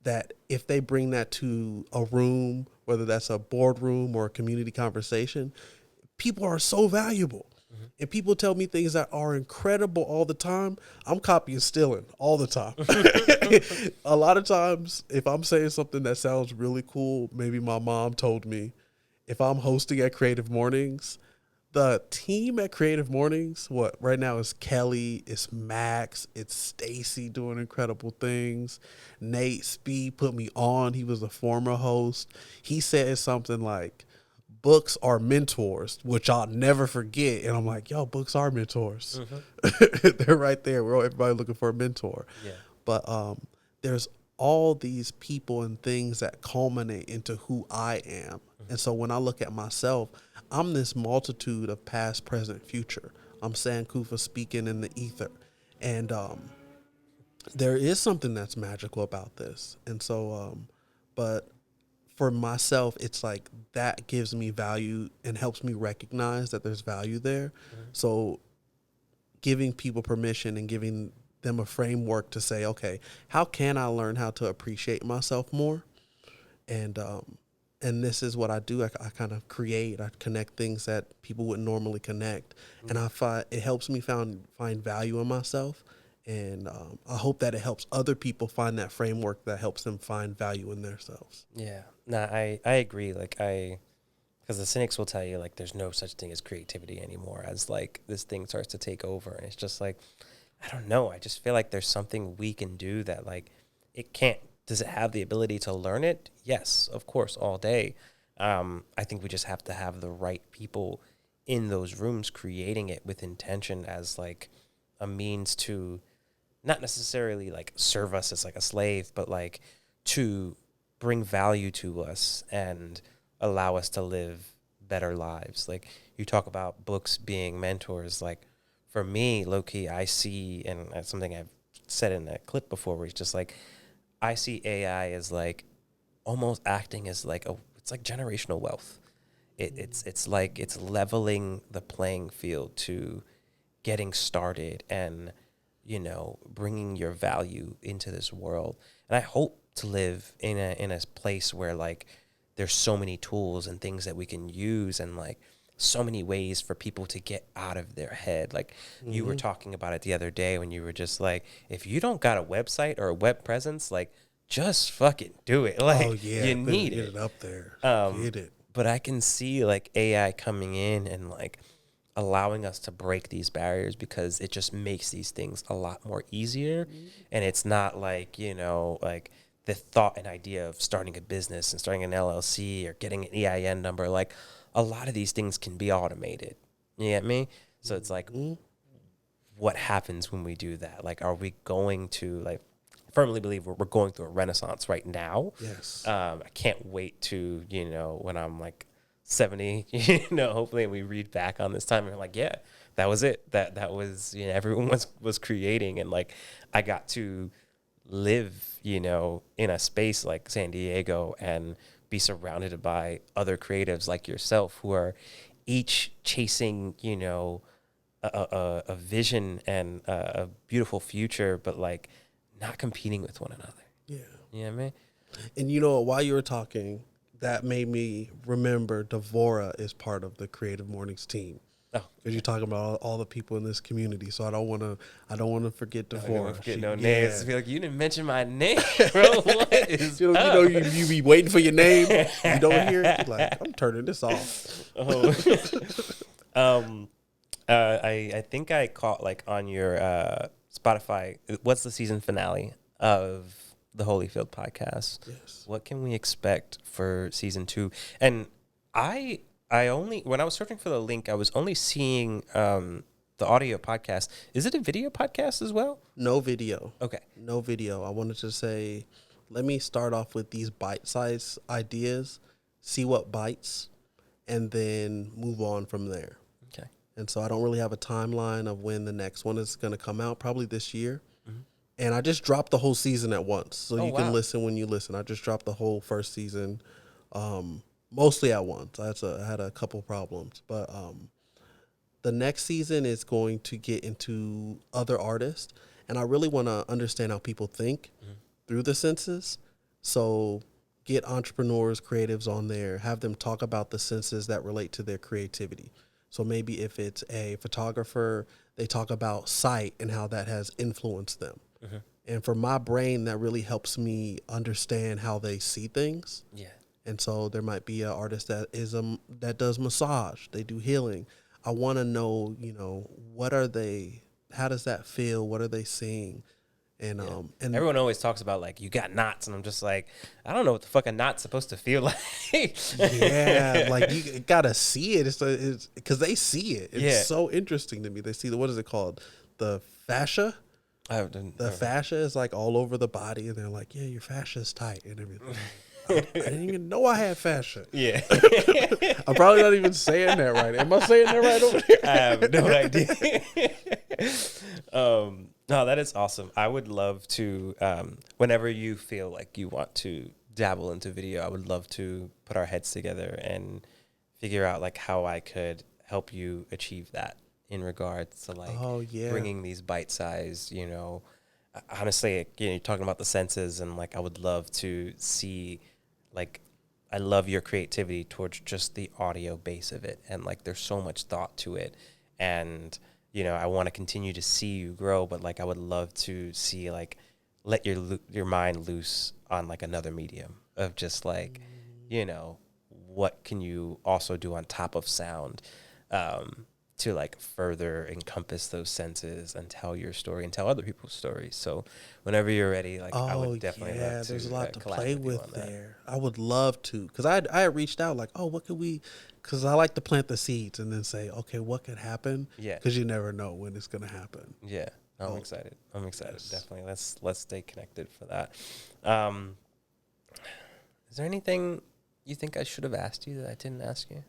S2: that if they bring that to a room, whether that's a boardroom or a community conversation, people are so valuable. Mm-hmm. And people tell me things that are incredible all the time. I'm copying, stealing all the time. A lot of times, if I'm saying something that sounds really cool, maybe my mom told me. If I'm hosting at Creative Mornings, the team at Creative Mornings, right now is Kelly, it's Max, it's Stacy doing incredible things. Nate Speed put me on. He was a former host. He said something like, books are mentors, which I'll never forget. And I'm like, yo, books are mentors. Mm-hmm. They're right there. Everybody looking for a mentor. Yeah. But there's all these people and things that culminate into who I am. Mm-hmm. And so when I look at myself, I'm this multitude of past, present, future. I'm Sankofa speaking in the ether. And there is something that's magical about this. And so, but for myself, it's like that gives me value and helps me recognize that there's value there. Mm-hmm. So giving people permission and giving them a framework to say, okay, how can I learn how to appreciate myself more? And this is what I do. I kind of create, I connect things that people wouldn't normally connect. Mm-hmm. And I find it helps me find value in myself. And I hope that it helps other people find that framework that helps them find value in themselves.
S1: Yeah, no, I agree. Like because the cynics will tell you like there's no such thing as creativity anymore, as like this thing starts to take over. And it's just like, I don't know. I just feel like there's something we can do that like it can't. Does it have the ability to learn it? Yes, of course, all day. I think we just have to have the right people in those rooms creating it with intention as like a means to not necessarily like serve us as like a slave, but like to bring value to us and allow us to live better lives. Like you talk about books being mentors. Like for me, low-key, I see, and that's something I've said in a clip before where it's just like, I see AI as like almost acting as like it's like generational wealth. It's like it's leveling the playing field to getting started and, you know, bringing your value into this world. And I hope to live in a place where like there's so many tools and things that we can use and like so many ways for people to get out of their head. Like you were talking about it the other day when you were just like, if you don't got a website or a web presence, like just fucking do it. Like you need it.
S2: Get it up there. Get it.
S1: But I can see like AI coming in and like allowing us to break these barriers because it just makes these things a lot more easier. And it's not like, you know, like the thought and idea of starting a business and starting an LLC or getting an EIN number. Like a lot of these things can be automated. You get me? So it's like, what happens when we do that? Like, are we going to, like, firmly believe we're going through a renaissance right now.
S2: Yes.
S1: I can't wait to, when I'm like 70, hopefully we read back on this time and we're like, yeah, that was it. That was, everyone was creating, and like I got to live, in a space like San Diego and be surrounded by other creatives like yourself who are each chasing, a vision and a beautiful future, but like not competing with one another.
S2: Yeah.
S1: You know what I mean?
S2: And while you were talking, that made me remember Devora is part of the Creative Mornings team.
S1: Oh,
S2: because you're talking about all the people in this community, so I don't want to forget Devora.
S1: I don't want to forget no names. I feel like you didn't mention my name, bro. What is
S2: you be waiting for your name. You don't hear it. You're like, I'm turning this off.
S1: I think I caught like on your Spotify. What's the season finale of the Holyfield podcast?
S2: Yes.
S1: What can we expect for season 2? And I only, when I was searching for the link, I was only seeing the audio podcast. Is it a video podcast as well?
S2: No video.
S1: Okay.
S2: No video. I wanted to say, let me start off with these bite-sized ideas, see what bites, and then move on from there.
S1: Okay.
S2: And so I don't really have a timeline of when the next one is going to come out, probably this year. Mm-hmm. And I just dropped the whole season at once. So you can listen when you listen. I just dropped the whole first season mostly at once. I had a couple problems. But the next season is going to get into other artists. And I really want to understand how people think through the senses. So get entrepreneurs, creatives on there, have them talk about the senses that relate to their creativity. So maybe if it's a photographer, they talk about sight and how that has influenced them. Mm-hmm. And for my brain, that really helps me understand how they see things.
S1: Yeah.
S2: And so there might be an artist that that does massage, they do healing. I want to know, what are they? How does that feel? What are they seeing? And and
S1: everyone always talks about like you got knots, and I'm just like, I don't know what the fuck a knot's supposed to feel like.
S2: Yeah, like you gotta see it. It's because they see it. It's so interesting to me. They see what is it called? The fascia. The fascia is like all over the body, and they're like, yeah, your fascia is tight and everything. I didn't even know I had fascia.
S1: Yeah.
S2: I'm probably not even saying that right. Am I saying that right over here?
S1: I have no idea. No, that is awesome. I would love to, whenever you feel like you want to dabble into video, I would love to put our heads together and figure out like how I could help you achieve that in regards to like bringing these bite-sized, honestly, you're talking about the senses, and like I would love to see, like, I love your creativity towards just the audio base of it, and like there's so much thought to it, and I want to continue to see you grow, but like I would love to see like let your mind loose on like another medium of just like what can you also do on top of sound to like further encompass those senses and tell your story and tell other people's stories. So whenever you're ready, like I would definitely love to.
S2: There's a lot to play with there. I would love to, because I had reached out like, what could we, because I like to plant the seeds and then say, okay, what could happen?
S1: Yeah.
S2: Because you never know when it's going to happen.
S1: Yeah. I'm excited. Yes. Definitely. Let's stay connected for that. Is there anything you think I should have asked you that I didn't ask you?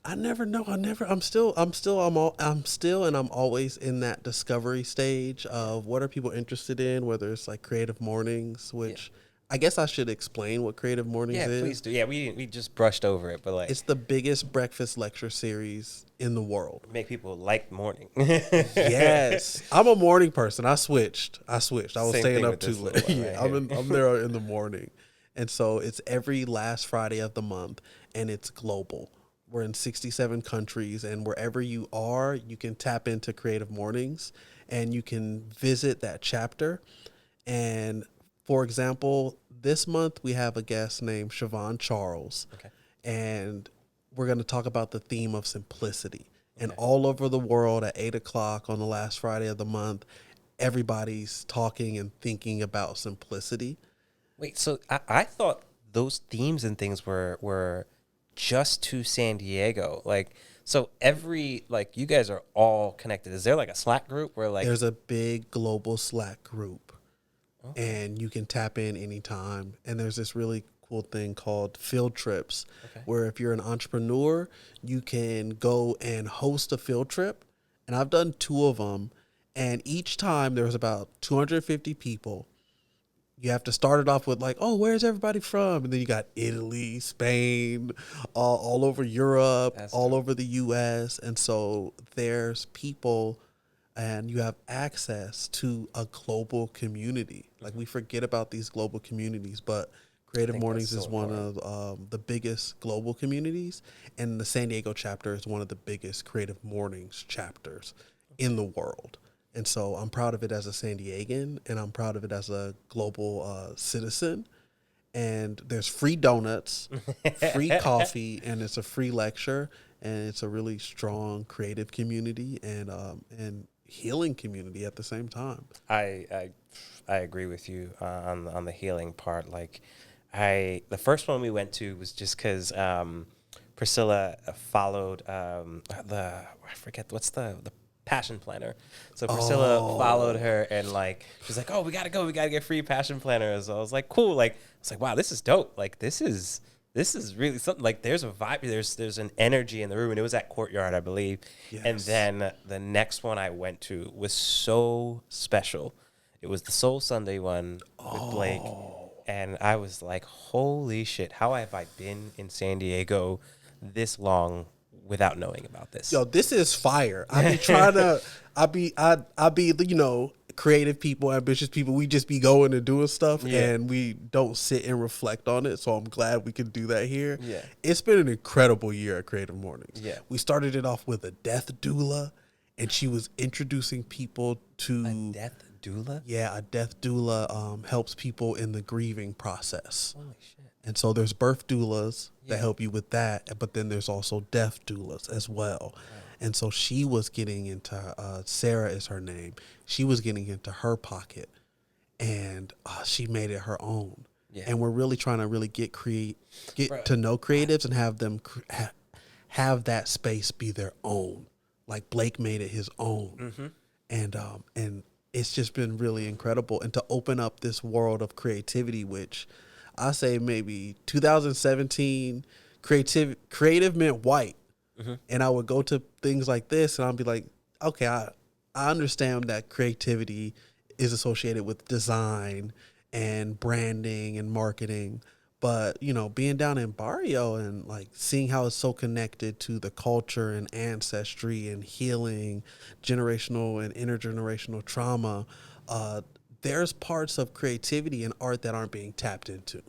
S2: I never know. I'm still, and I'm always in that discovery stage of what are people interested in, whether it's like Creative Mornings, which I guess I should explain what Creative Mornings is.
S1: Yeah, please do. Yeah, we just brushed over it, but like
S2: it's the biggest breakfast lecture series in the world.
S1: Make people like morning.
S2: Yes, I'm a morning person. I switched. I was staying up too late. I'm there in the morning, and so it's every last Friday of the month, and it's global. We're in 67 countries, and wherever you are, you can tap into Creative Mornings, and you can visit that chapter. And for example, this month we have a guest named Siobhan Charles, and we're going to talk about the theme of simplicity. And all over the world at 8 o'clock on the last Friday of the month, everybody's talking and thinking about simplicity.
S1: Wait, so I thought those themes and things were just to San Diego. Like So every like you guys are all connected. Is there like a Slack group where like
S2: There's a big global Slack group,
S1: okay,
S2: and you can tap in anytime. And there's this really cool thing called field trips,
S1: okay.
S2: where if you're an entrepreneur, you can go and host a field trip. And I've done 2 of them, and each time there was about 250 people. You have to start it off with like, oh, where's everybody from? And then you got Italy, Spain, all over Europe,
S1: That's
S2: all
S1: dope.
S2: over the U.S. And so there's people, and you have access to a global community. Like, we forget about these global communities, but
S1: I
S2: Creative
S1: think that's
S2: Mornings
S1: so
S2: is one
S1: important.
S2: of the biggest global communities, and the San Diego chapter is one of the biggest Creative Mornings chapters in the world. And so I'm proud of it as a San Diegan, and I'm proud of it as a global citizen. And there's free donuts, free coffee, and it's a free lecture, and it's a really strong creative community and healing community at the same time.
S1: I I I agree with you on the healing part. Like, the first one we went to was just because Priscilla followed the I forget what's the passion planner. So Priscilla followed
S2: Oh,
S1: her and like she's like, oh, we gotta get free passion planners. So I was like, cool. Like I was like, wow, this is dope. Like this is really something. Like there's a vibe. There's an energy in the room, and it was at Courtyard, I believe. And
S2: yes.
S1: then the next one I went to was so special. It was the Soul Sunday one with Blake.
S2: Oh.
S1: And I was like, holy shit, how have I been in San Diego this long without knowing about this?
S2: Yo, this is fire. I be trying to, I be, creative people, ambitious people. We just be going and doing stuff,
S1: Yeah.
S2: and we don't sit and reflect on it. So I'm glad we can do that here.
S1: Yeah.
S2: It's been an incredible year at Creative Mornings.
S1: Yeah.
S2: We started it off with a death doula, and she was introducing people
S1: A
S2: to,
S1: death doula?
S2: yeah, a death doula helps people in the grieving process.
S1: Holy shit.
S2: And so there's birth doulas that
S1: Yeah.
S2: help you with that, but then there's also death doulas as well. And so she was getting into, Sarah is her name. She was getting into her pocket, and she made it her own.
S1: Yeah.
S2: And we're really trying to really get
S1: Bro,
S2: to know creatives and have them have that space be their own. Like Blake made it his own, and it's just been really incredible. And to open up this world of creativity, which I say maybe 2017, creative meant white. And I would go to things like this, and I'd be like, okay, I understand that creativity is associated with design and branding and marketing. But, being down in Barrio and like seeing how it's so connected to the culture and ancestry and healing, generational and intergenerational trauma, there's parts of creativity and art that aren't being tapped into.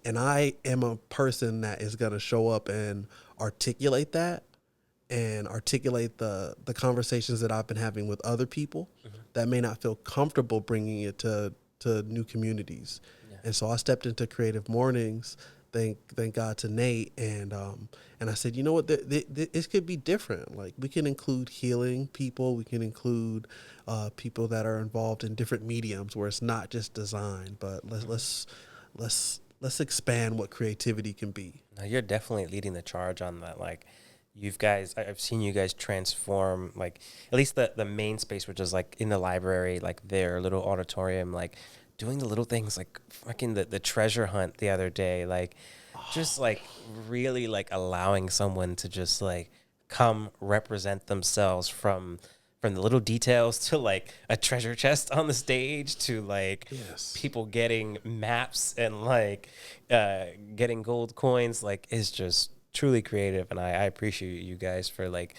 S2: And I am a person that is going to show up and articulate that, and articulate the conversations that I've been having with other people that may not feel comfortable bringing it to new communities.
S1: Yeah.
S2: And so I stepped into Creative Mornings. Thank God to Nate, and I said, you know what, it could be different. Like, we can include healing people, we can include people that are involved in different mediums where it's not just design, but let's expand what creativity can be.
S1: No, you're definitely leading the charge on that. Like, I've seen you guys transform, like, at least the main space, which is like in the library, like their little auditorium, like doing the little things, like fucking the treasure hunt the other day, like just like really like allowing someone to just like come represent themselves from the little details to like a treasure chest on the stage to like
S2: Yes.
S1: people getting maps and like getting gold coins, like is just truly creative. And I appreciate you guys for like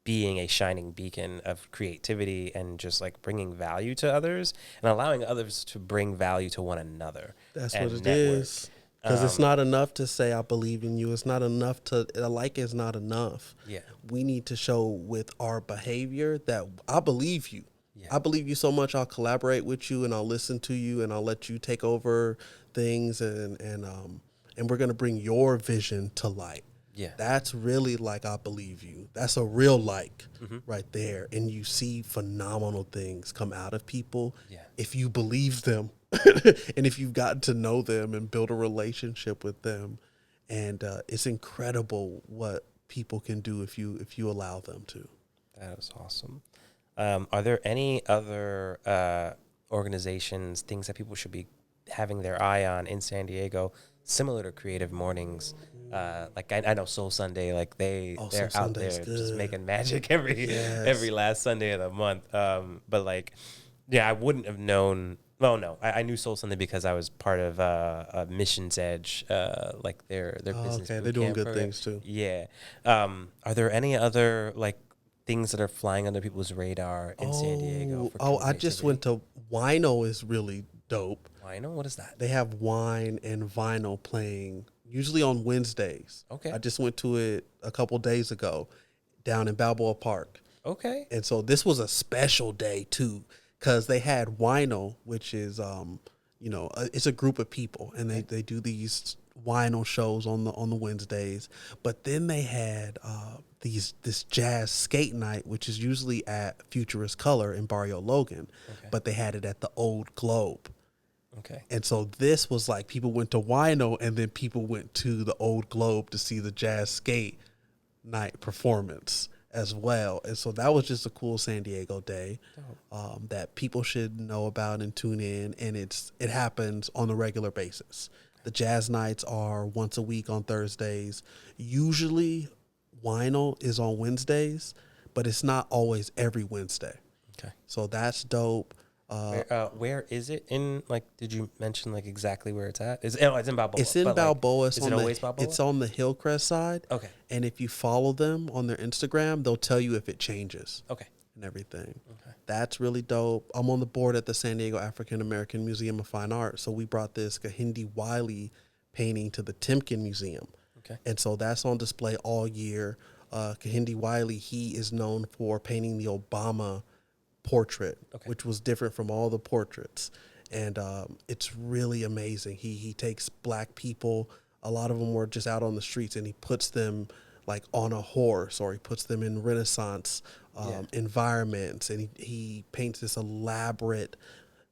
S1: being a shining beacon of creativity and just like bringing value to others and allowing others to bring value to one another
S2: That's what
S1: and
S2: it
S1: network.
S2: is. Because it's not enough to say I believe in you. It's not enough to like. It's not enough.
S1: Yeah.
S2: We need to show with our behavior that I believe you.
S1: Yeah.
S2: I believe you so much. I'll collaborate with you, and I'll listen to you, and I'll let you take over things, and we're gonna bring your vision to light.
S1: Yeah.
S2: That's really like I believe you. That's a real like right there. And you see phenomenal things come out of people
S1: Yeah.
S2: if you believe them and if you've gotten to know them and build a relationship with them. And it's incredible what people can do if you allow them to.
S1: That was awesome. Are there any other organizations, things that people should be having their eye on in San Diego, similar to Creative Mornings? Like I know Soul Sunday, like they're
S2: Soul
S1: out
S2: Sunday's
S1: there just
S2: good.
S1: making magic every
S2: Yes.
S1: last Sunday of the month. But like, yeah, I wouldn't have known. Well, no, I knew Soul Sunday because I was part of Missions Edge, like their business
S2: Okay, they're
S1: boot
S2: doing
S1: camp
S2: good
S1: program.
S2: things too.
S1: Yeah. Are there any other like things that are flying under people's radar in San Diego for
S2: I just
S1: creativity?
S2: went to Wino is really dope.
S1: Wino? What is that?
S2: They have wine and vinyl playing usually on Wednesdays.
S1: Okay.
S2: I just went to it a couple days ago down in Balboa Park.
S1: Okay.
S2: And so this was a special day too, because they had Wino, which is it's a group of people, and they do these Wino shows on the Wednesdays. But then they had this jazz skate night, which is usually at Futurist Color in Barrio Logan, but they had it at the Old Globe.
S1: Okay.
S2: And so this was like people went to Wino and then people went to the Old Globe to see the jazz skate night performance as well. And so that was just a cool San Diego day that people should know about and tune in. And it happens on a regular basis. The jazz nights are once a week on Thursdays. Usually Wino is on Wednesdays, but it's not always every Wednesday.
S1: Okay.
S2: So that's dope.
S1: Where is it in? Like, did you mention like exactly where it's at? It's in Balboa.
S2: It's in
S1: but,
S2: Balboa.
S1: Like, is it always Balboa?
S2: It's on the Hillcrest side.
S1: Okay.
S2: And if you follow them on their Instagram, they'll tell you if it changes.
S1: Okay.
S2: And everything.
S1: Okay.
S2: That's really dope. I'm on the board at the San Diego African American Museum of Fine Art. So we brought this Kahindi Wiley painting to the Timken Museum.
S1: Okay.
S2: And so that's on display all year. Kahindi Wiley, he is known for painting the Obama portrait, which was different from all the portraits. And it's really amazing. He takes black people, a lot of them were just out on the streets, and he puts them like on a horse, or he puts them in Renaissance environments, and he paints this elaborate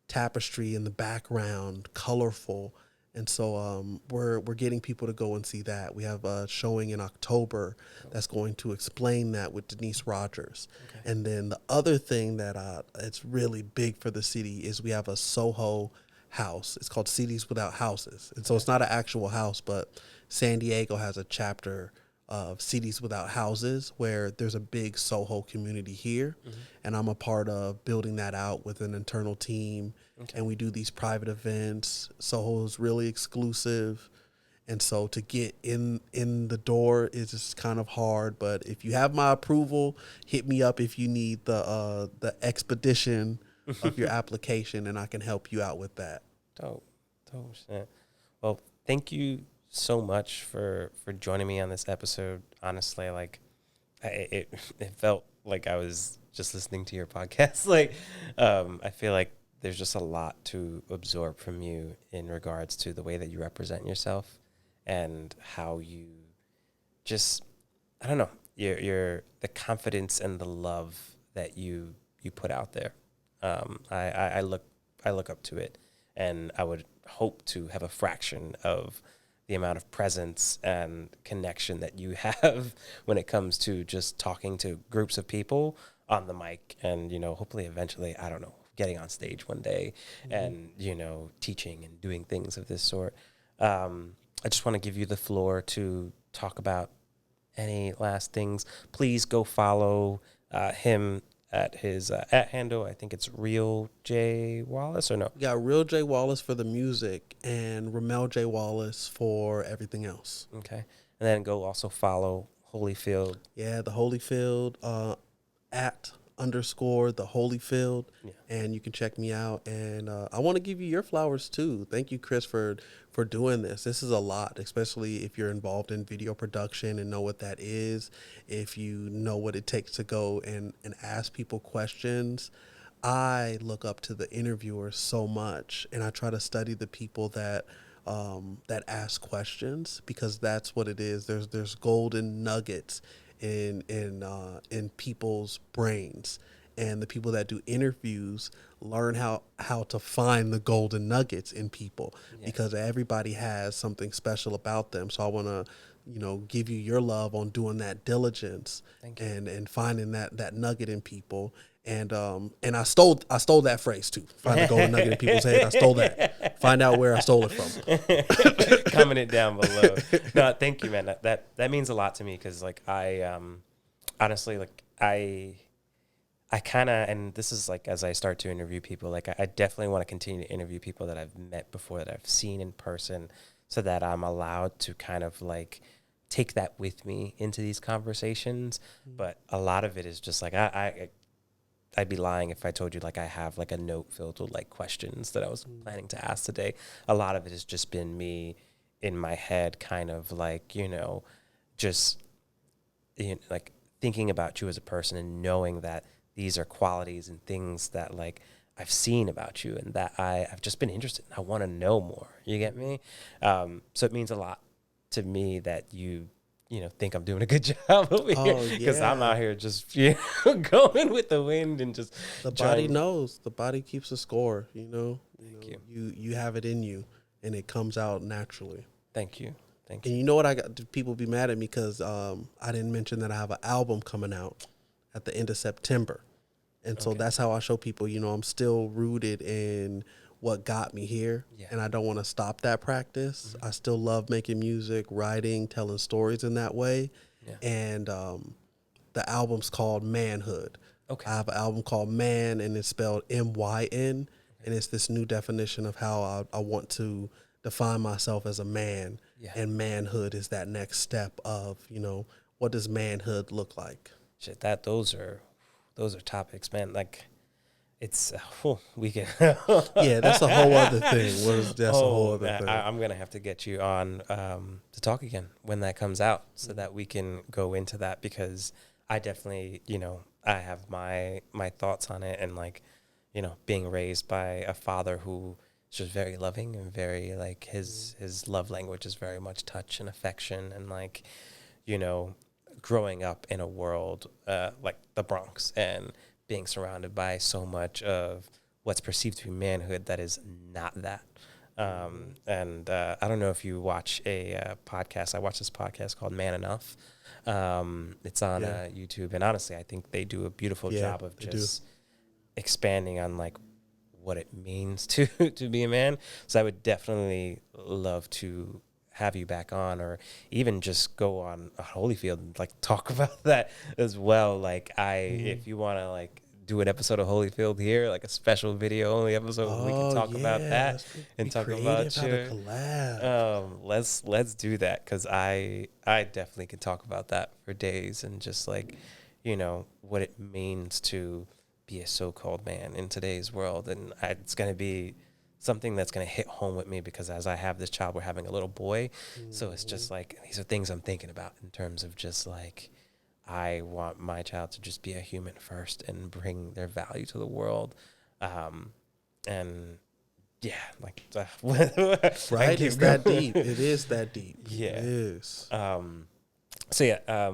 S2: tapestry in the background, colorful. And so we're getting people to go and see that. We have a showing in October that's going to explain that with Denise Rogers. Okay. And then the other thing that it's really big for the city is we have a Soho house. It's called Cities Without Houses. And so it's not an actual house, but San Diego has a chapter of Cities Without Houses where there's a big Soho community here. Mm-hmm. And I'm a part of building that out with an internal team. Okay. And we do these private events. Soho is really exclusive. And so to get in the door is just kind of hard. But if you have my approval, hit me up if you need the expedition of your application, and I can help you out with that.
S1: Dope. Shit. Well, thank you so much for joining me on this episode. Honestly, like it felt like I was just listening to your podcast. Like I feel like there's just a lot to absorb from you in regards to the way that you represent yourself and how you just, I don't know, your the confidence and the love that you put out there. I look up to it, and I would hope to have a fraction of the amount of presence and connection that you have when it comes to just talking to groups of people on the mic, and hopefully eventually, I don't know, getting on stage one day, and teaching and doing things of this sort. I just want to give you the floor to talk about any last things. Please go follow him at his at handle. I think it's Real J Wallace, or no?
S2: Yeah, Real J Wallace for the music and Ramel J Wallace for everything else.
S1: Okay. And then go also follow Holyfield.
S2: Yeah, the Holyfield at _ the Holyfield. Yeah. And you can check me out. And I want to give you your flowers too. Thank you, Chris, for doing this. This is a lot, especially if you're involved in video production and know what that is. If you know what it takes to go and ask people questions. I look up to the interviewers so much, and I try to study the people that ask questions, because that's what it is. There's golden nuggets in people's brains, and the people that do interviews learn how to find the golden nuggets in people, because everybody has something special about them. So I want to give you your love on doing that diligence
S1: Thank you.
S2: and finding that nugget in people. And I stole that phrase too. Find the golden nugget in people's head. I stole that. Find out where I stole it from.
S1: Comment it down below. No, thank you, man. That means a lot to me because like I honestly like I kind of, and this is like as I start to interview people, like I definitely want to continue to interview people that I've met before, that I've seen in person, so that I'm allowed to kind of like take that with me into these conversations. But a lot of it is just like I'd be lying if I told you like I have like a note filled with like questions that I was planning to ask today. A lot of it has just been me in my head, kind of like, just like thinking about you as a person and knowing that these are qualities and things that like I've seen about you and that I've just been interested in. I want to know more. You get me? So it means a lot to me that you think I'm doing a good job over here, because I'm out here just going with the wind and just
S2: the body knows. The body keeps a score.
S1: Thank you.
S2: You have it in you, and it comes out naturally.
S1: Thank you.
S2: And you know what I got? People be mad at me because I didn't mention that I have an album coming out at the end of September, and so that's how I show people. I'm still rooted in what got me here, and I don't want to stop that practice. I still love making music, writing, telling stories in that way. And the album's called Manhood. I have an album called Man, and it's spelled MYN, and it's this new definition of how I want to define myself as a man. And manhood is that next step of, what does manhood look like?
S1: Shit, those are topics, man. Like, it's we can
S2: that's a whole other thing. That's a whole other thing.
S1: I'm gonna have to get you on to talk again when that comes out, so that we can go into that, because I definitely I have my thoughts on it, and like being raised by a father who is just very loving and very like his love language is very much touch and affection, and like growing up in a world like the Bronx and being surrounded by so much of what's perceived to be manhood that is not that. And I don't know if you watch a podcast. I watch this podcast called Man Enough. It's on YouTube. And honestly, I think they do a beautiful job of just expanding on like what it means to be a man. So I would definitely love to have you back on, or even just go on Holyfield and like talk about that as well. Like if you want to like do an episode of Holyfield here, like a special video only episode, we can talk about that and talk about your let's do that, because I definitely can talk about that for days, and just like what it means to be a so-called man in today's world. And it's going to be something that's going to hit home with me, because as I have this child, we're having a little boy. So it's just like, these are things I'm thinking about in terms of just like, I want my child to just be a human first and bring their value to the world. And yeah, like,
S2: right. It's that deep. It is that deep.
S1: Yeah.
S2: It is.
S1: So yeah,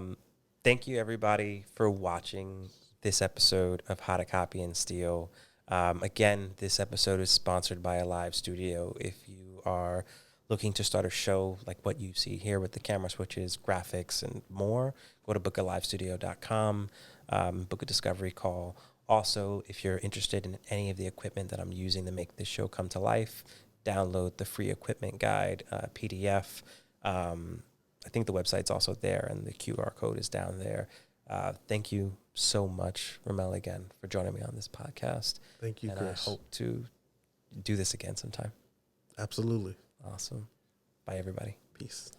S1: thank you everybody for watching this episode of How to Copy and Steal. Again, this episode is sponsored by a live studio. If you are looking to start a show like what you see here with the camera switches, graphics, and more, go to bookalivestudio.com, book a discovery call. Also, if you're interested in any of the equipment that I'm using to make this show come to life, download the free equipment guide, PDF. I think the website's also there, and the QR code is down there. Thank you so much, Ramel, again, for joining me on this podcast.
S2: Thank you,
S1: and
S2: Chris.
S1: I hope to do this again sometime.
S2: Absolutely.
S1: Awesome. Bye, everybody.
S2: Peace.